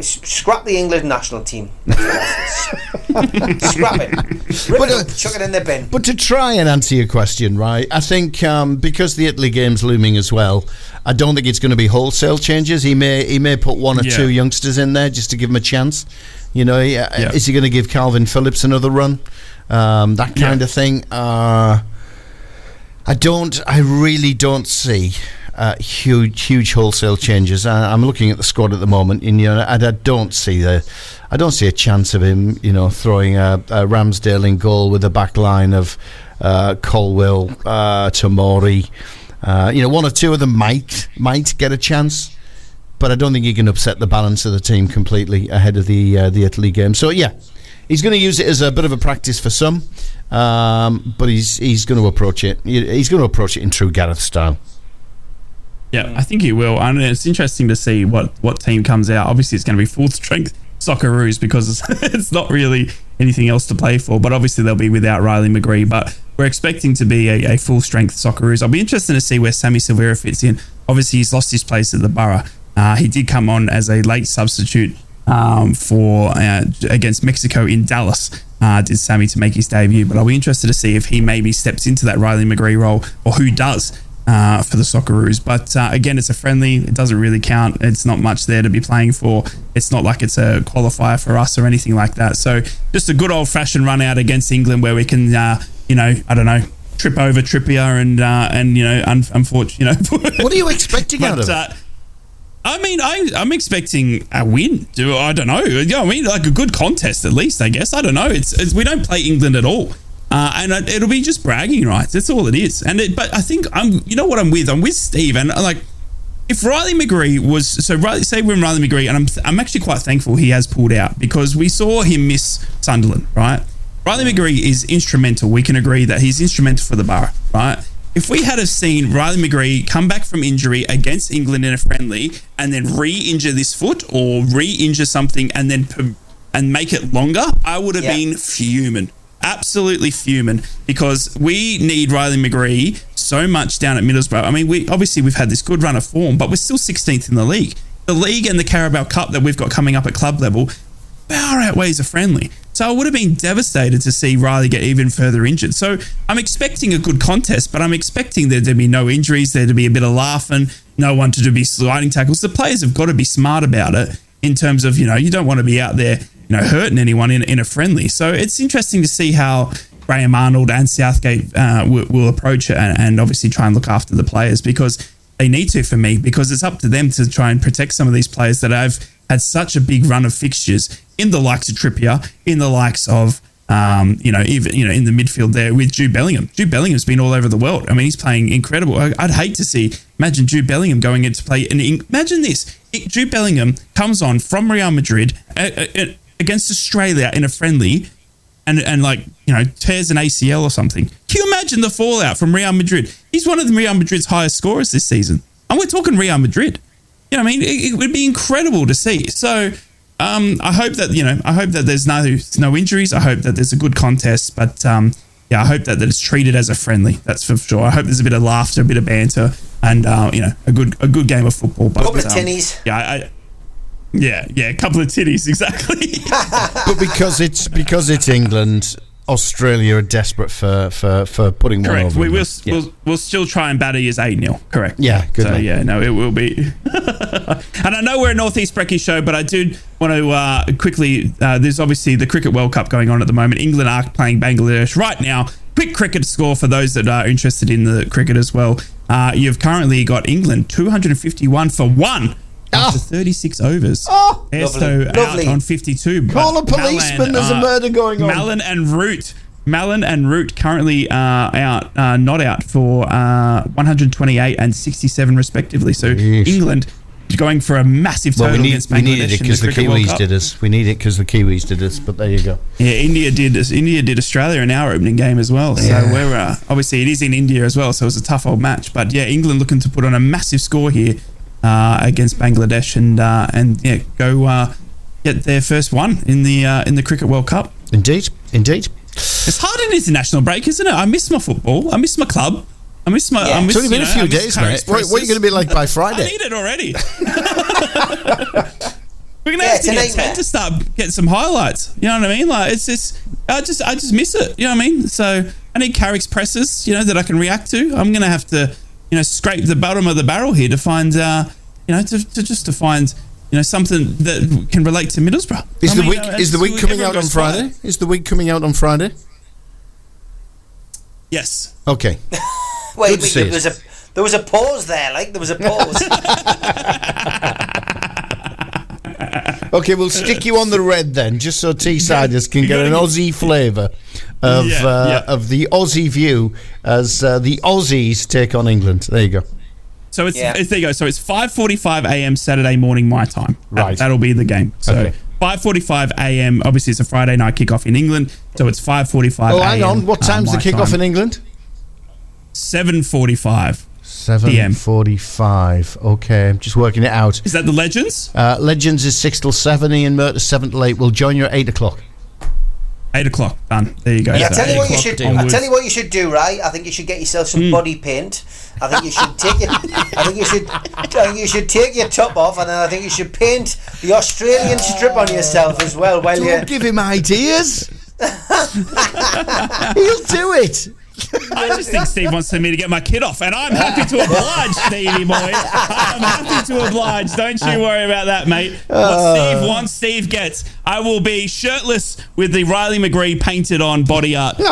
scrap the England national team. Scrap it. Chuck it in the bin. But to try and answer your question, right, I think because the Italy game's looming as well, I don't think it's going to be wholesale changes. He may put 1 or 2 youngsters in there just to give him a chance. Is he going to give Calvin Phillips another run? That kind of thing. I really don't see huge wholesale changes. I'm looking at the squad at the moment, and I don't see a chance of him, throwing a Ramsdale in goal with a back line of Colwill, Tomori. 1 or 2 of them might get a chance, but I don't think he can upset the balance of the team completely ahead of the Italy game. So he's going to use it as a bit of a practice for some, but he's going to approach it. He's going to approach it in true Gareth style. Yeah, I think he will. And it's interesting to see what team comes out. Obviously, it's going to be full strength Socceroos because it's not really anything else to play for. But obviously, they'll be without Riley McGree. But we're expecting to be a full strength Socceroos. I'll be interested to see where Sammy Silvera fits in. Obviously, he's lost his place at the Borough. He did come on as a late substitute for against Mexico in Dallas. Did Sammy to make his debut? But I'll be interested to see if he maybe steps into that Riley McGree role, or who does. For the Socceroos. But again, it's a friendly. It doesn't really count. It's not much there to be playing for. It's not like it's a qualifier for us or anything like that. So just a good old-fashioned run out against England where we can, I don't know, trip over Trippier and unfortunately, What are you expecting out of it? I mean, I'm expecting a win. I don't know. Like a good contest at least, I guess. I don't know. It's we don't play England at all. And it'll be just bragging rights. That's all it is. But I think I'm with Steve. And like, if Riley McGree say we're in Riley McGree, and I'm actually quite thankful he has pulled out because we saw him miss Sunderland, right? Riley McGree is instrumental. We can agree that he's instrumental for the Borough, right? If we had have seen Riley McGree come back from injury against England in a friendly and then re-injure this foot or re-injure something and make it longer, I would have been fuming. Absolutely fuming, because we need Riley McGree so much down at Middlesbrough. I mean, we've had this good run of form, but we're still 16th in the league. The league and the Carabao Cup that we've got coming up at club level far outweighs a friendly. So I would have been devastated to see Riley get even further injured. So I'm expecting a good contest, but I'm expecting there to be no injuries, there to be a bit of laughing, no one to be sliding tackles. The players have got to be smart about it in terms of, you don't want to be out there hurting anyone in a friendly. So it's interesting to see how Graham Arnold and Southgate will approach it and obviously try and look after the players, because they need to, for me, because it's up to them to try and protect some of these players that have had such a big run of fixtures in the likes of Trippier, in the likes of Even in the midfield there with Jude Bellingham. Jude Bellingham's been all over the world. I mean, he's playing incredible. I'd hate to see. Imagine Jude Bellingham going in to play. Imagine this: Jude Bellingham comes on from Real Madrid against Australia in a friendly, and tears an ACL or something. Can you imagine the fallout from Real Madrid? He's one of Real Madrid's highest scorers this season, and we're talking Real Madrid. You know what I mean? It would be incredible to see. So. I hope that there's no injuries. I hope that there's a good contest, but I hope that it's treated as a friendly. That's for sure. I hope there's a bit of laughter, a bit of banter, and a good game of football. But, couple of tinnies. A couple of titties, exactly. But because it's England, Australia are desperate for putting one over. We'll still try and batter you as 8-0. Correct. Yeah, good. So it will be. And I know we're a Northeast Brekky show, but I do want to quickly. There's obviously the Cricket World Cup going on at the moment. England are playing Bangladesh right now. Quick cricket score for those that are interested in the cricket as well. You've currently got England 251 for 1. After 36 overs. Esto out on 52. Call a policeman, there's a murder going on. Mallon and Root currently not out for 128 and 67 respectively. So England going for a massive total against Bangladesh. We needed it because the Kiwis did us. We need it because the Kiwis did us, but there you go. Yeah, India did Australia in our opening game as well. So we're obviously it is in India as well, so it was a tough old match. But yeah, England looking to put on a massive score here. Against Bangladesh and go get their first one in the Cricket World Cup. Indeed. It's hard in international break, isn't it? I miss my football. I miss my club. I miss my. It's only been a few days, mate. What are you going to be like by Friday? I need it already. We're going to have to get Ted to start getting some highlights. You know what I mean? Like it's just, I just miss it. You know what I mean? So I need Carrick's presses. That I can react to. I'm going to have to. Scrape the bottom of the barrel here to find, to find, something that can relate to Middlesbrough. Is the week coming out on Friday? Is the week coming out on Friday? Yes. Okay. Wait, there was a pause there. There was a pause. Okay, we'll stick you on the red then, just so T-siders can get an Aussie flavour of the Aussie view as the Aussies take on England. There you go. So there you go. So it's 5:45 a.m. Saturday morning my time. Right. That'll be the game. So 5:45 a.m. Obviously, it's a Friday night kickoff in England. So it's 5:45 a.m. Oh, hang on. What time's the kickoff in England? 7:45. 7:45. Okay, I'm just working it out. Is that the Legends? Legends is 6 till 7. Ian Mert is 7 till 8. We'll join you at 8 o'clock. 8 o'clock. Done. There you go. Yeah, I tell you what you should do. I tell you what you should do. Right? I think you should get yourself some body paint. I think you should take your. I think you should take your top off, and then I think you should paint the Australian strip on yourself as well. Don't give him ideas. He'll do it. I just think Steve wants me to get my kid off, and I'm happy to oblige, Stevie boy. I'm happy to oblige. Don't you worry about that, mate. What Steve wants, Steve gets. I will be shirtless with the Riley McGree painted on body art. No,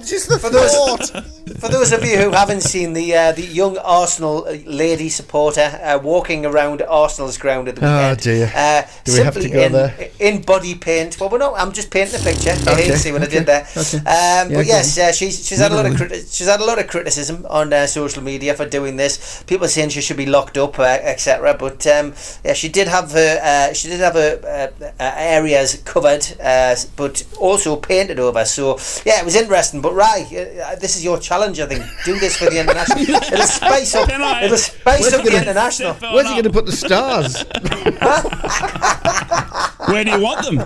just the thought. For those of you who haven't seen the young Arsenal lady supporter walking around Arsenal's ground at the weekend. Oh dear. Do we have to go there? In body paint. Well, I'm just painting a picture. Okay. See what I did there. Okay. But yes, she's had a lot of criticism on social media for doing this. People saying she should be locked up, etc. But she did have her areas covered, but also painted over. So yeah, it was interesting. But this is your challenge. I think do this for the international. It'll spice up. The international. Where's he going to put the stars? Where do you want them?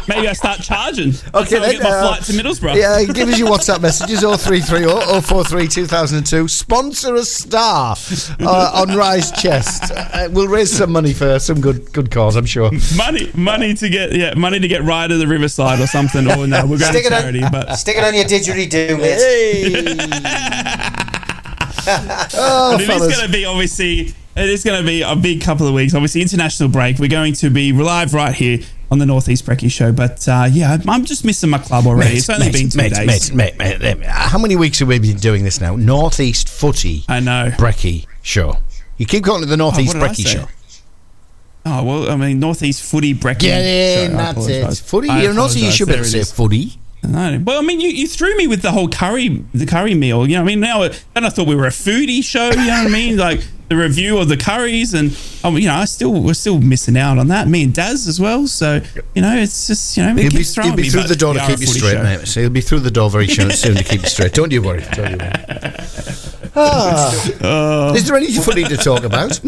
Maybe I start charging. Okay, then, get my flight to Middlesbrough. Yeah, give us your WhatsApp messages 0330 043 2002. Sponsor a star on Rye's chest. We'll raise some money for some good cause, I'm sure. Money to get Rye to the Riverside or something. Or no, we're going to charity. Stick it on your didgeridoo, mate. But it is going to be obviously. It is going to be a big couple of weeks. Obviously, international break. We're going to be live right here on the Northeast Brekky Show. But I'm just missing my club already. It's only been 2 days. Mate, how many weeks have we been doing this now? Northeast Footy. I know. Brekky Show. You keep calling it the Northeast Brekky Show. Oh, well, I mean, Northeast Footy Brekky. Get in, Show. that's it. Footy, I you're not you apologise. should be able There to it say is. footy. No, well, I mean, you threw me with the whole curry meal. You know what I mean? Now, then I thought we were a foodie show. You know what I mean? Like the review of the curries, and you know, we're still missing out on that. Me and Daz as well. So you know, it's just He'll be through the door to keep you straight, mate. So he'll be through the door very soon to keep you straight. Don't you worry. Is there anything funny to talk about?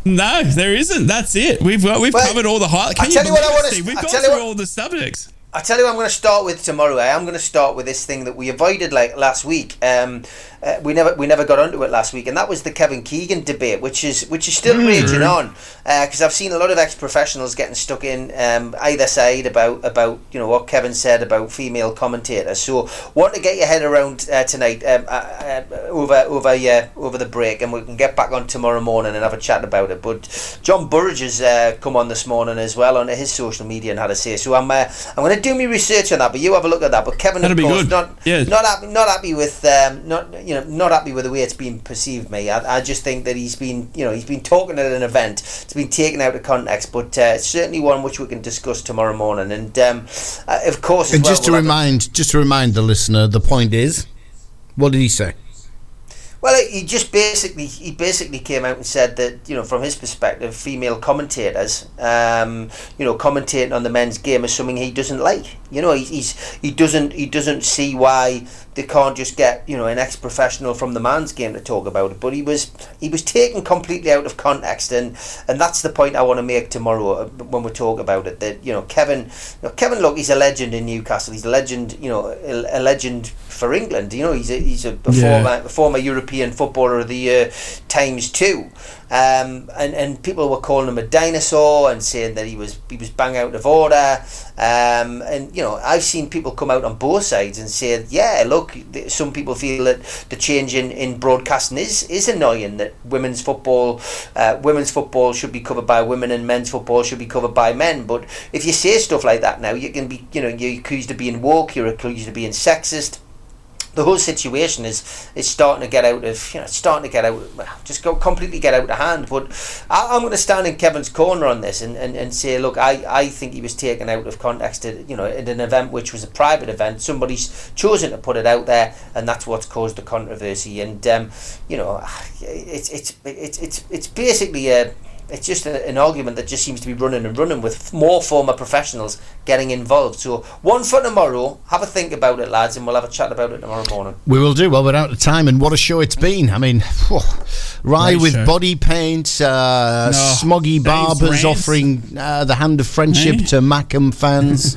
No, there isn't. That's it. We've covered all the highlights. Can you believe it, Steve? We've gone through all the subjects. I tell you what I'm going to start with tomorrow. I'm going to start with this thing that we avoided like last week. We never got onto it last week, and that was the Kevin Keegan debate, which is still raging on. Because I've seen a lot of ex-professionals getting stuck in either side about what Kevin said about female commentators. So want to get your head around tonight over the break, and we can get back on tomorrow morning and have a chat about it. But John Burridge has come on this morning as well on his social media and had a say. So I'm going to do my research on that, but you have a look at that. But Kevin, of course, not happy with not happy with the way it's been perceived. I just think that he's been talking at an event. It's been taken out of context, but it's certainly one which we can discuss tomorrow morning. And of course, and just to remind the listener, the point is, what did he say? Well, he basically came out and said that, from his perspective, female commentators, commentating on the men's game is something he doesn't like. He doesn't see why they can't just get an ex-professional from the man's game to talk about it. But he was taken completely out of context, and that's the point I want to make tomorrow when we talk about it. That Kevin, look, he's a legend in Newcastle. He's a legend, a legend for England. He's a former European Footballer of the Year ×2. And people were calling him a dinosaur and saying that he was bang out of order. And I've seen people come out on both sides and say, yeah, look, some people feel that the change in broadcasting is annoying, that women's football should be covered by women and men's football should be covered by men. But if you say stuff like that now, you can be, you're accused of being woke, you're accused of being sexist. The whole situation is starting to get out of, completely get out of hand. But I'm going to stand in Kevin's corner on this and say, look, I think he was taken out of context at an event which was a private event. Somebody's chosen to put it out there, and that's what's caused the controversy. And it's basically it's just an argument that just seems to be running with more former professionals getting involved. So one for tomorrow. Have a think about it, lads, and we'll have a chat about it tomorrow morning. We will do. Well, we're out of time, and what a show it's been. I mean, Rye with body paint, smoggy barbers offering the hand of friendship to Mackham fans.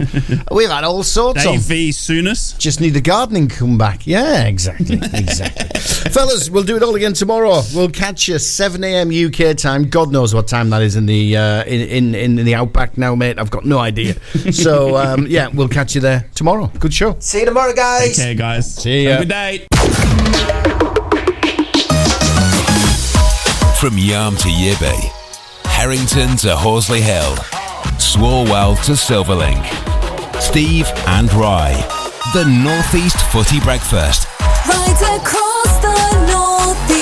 We've had all sorts Dave of. V. Soonest. Just need the gardening come back. Yeah, exactly. Fellas, we'll do it all again tomorrow. We'll catch you 7 a.m. UK time. God knows what time that is in the in the outback now, mate. I've got no idea. So we'll catch you there tomorrow. Good show. See you tomorrow, guys. Take care, guys. See ya. Have a good day. From Yarm to Yibby, Harrington to Horsley Hill, Swarwell to Silverlink, Steve and Rye, the Northeast Footy Breakfast. Right across the Northeast.